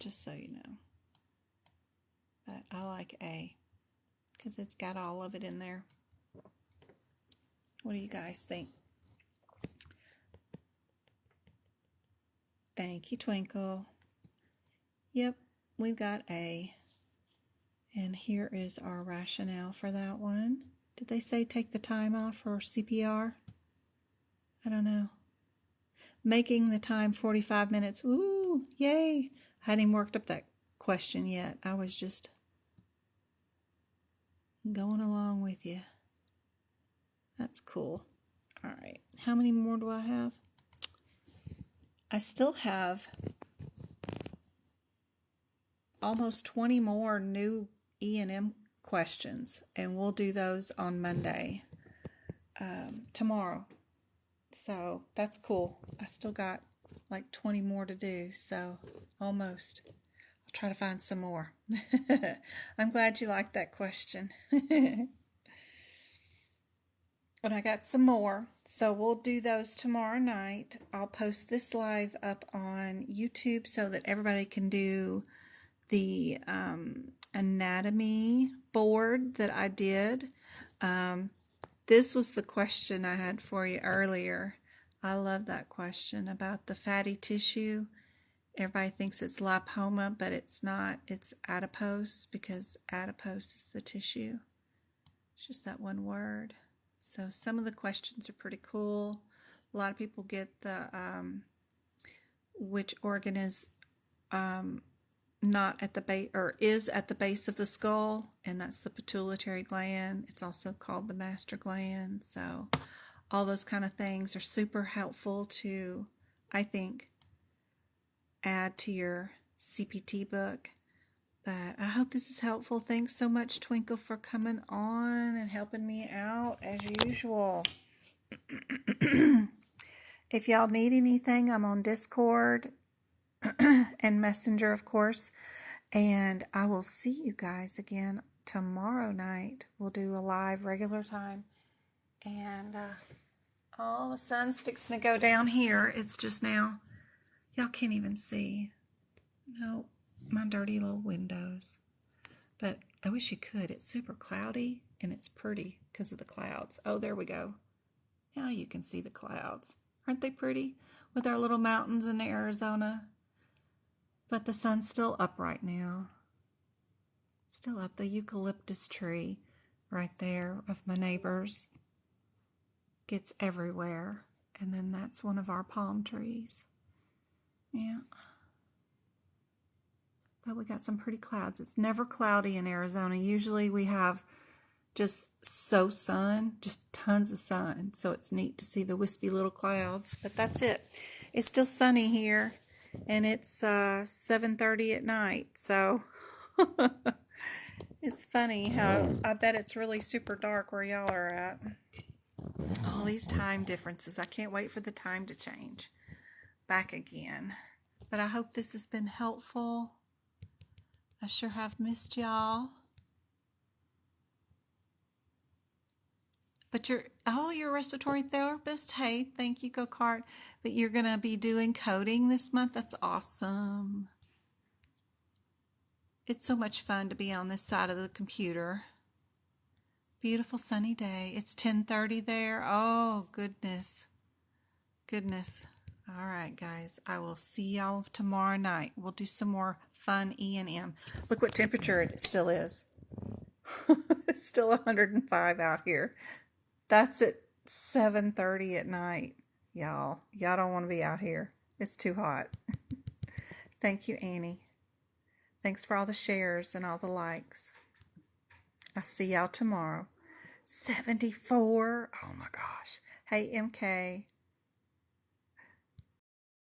Just so you know. But I like A because it's got all of it in there. What do you guys think? Thank you, Twinkle. Yep, we've got A. And here is our rationale for that one. Did they say take the time off for CPR? I don't know. Making the time 45 minutes. Ooh, yay. I hadn't even worked up that question yet. I was just going along with you. That's cool. All right. How many more do I have? I still have almost 20 more new E&M questions, and we'll do those on Monday, tomorrow. So that's cool. I still got like 20 more to do, so almost. I'll try to find some more. I'm glad you liked that question. But I got some more, so we'll do those tomorrow night. I'll post this live up on YouTube so that everybody can do the anatomy board that I did. This was the question I had for you earlier. I love that question about the fatty tissue. Everybody thinks it's lipoma, but it's not. It's adipose, because adipose is the tissue. It's just that one word. So some of the questions are pretty cool. A lot of people get the which organ is not at the base, or is at the base of the skull, and that's the pituitary gland. It's also called the master gland. So all those kind of things are super helpful to, I think, add to your CPT book. But I hope this is helpful. Thanks so much, Twinkle, for coming on and helping me out as usual. If y'all need anything, I'm on Discord and Messenger, of course. And I will see you guys again tomorrow night. We'll do a live regular time. And the sun's fixing to go down here. It's just now. Y'all can't even see. No, my dirty little windows. But I wish you could. It's super cloudy and it's pretty because of the clouds. Oh, there we go. Now you can see the clouds. Aren't they pretty? With our little mountains in Arizona. But the sun's still up right now. Still up. The eucalyptus tree right there of my neighbor's gets everywhere. And then that's one of our palm trees. Yeah. But we got some pretty clouds. It's never cloudy in Arizona. Usually we have just sun, just tons of sun. So it's neat to see the wispy little clouds. But that's it. It's still sunny here. And it's 7:30 at night. So it's funny how I bet it's really super dark where y'all are at. All these time differences. I can't wait for the time to change back again. But I hope this has been helpful. I sure have missed y'all. But you're a respiratory therapist? Hey, thank you, Go-Kart. But you're going to be doing coding this month? That's awesome. It's so much fun to be on this side of the computer. Beautiful sunny day. It's 10:30 there. Oh, goodness. Goodness. All right, guys. I will see y'all tomorrow night. We'll do some more fun E&M. Look what temperature it still is. It's still 105 out here. That's at 7:30 at night. Y'all don't want to be out here. It's too hot. Thank you, Annie. Thanks for all the shares and all the likes. I'll see y'all tomorrow. 74. Oh my gosh. Hey, MK.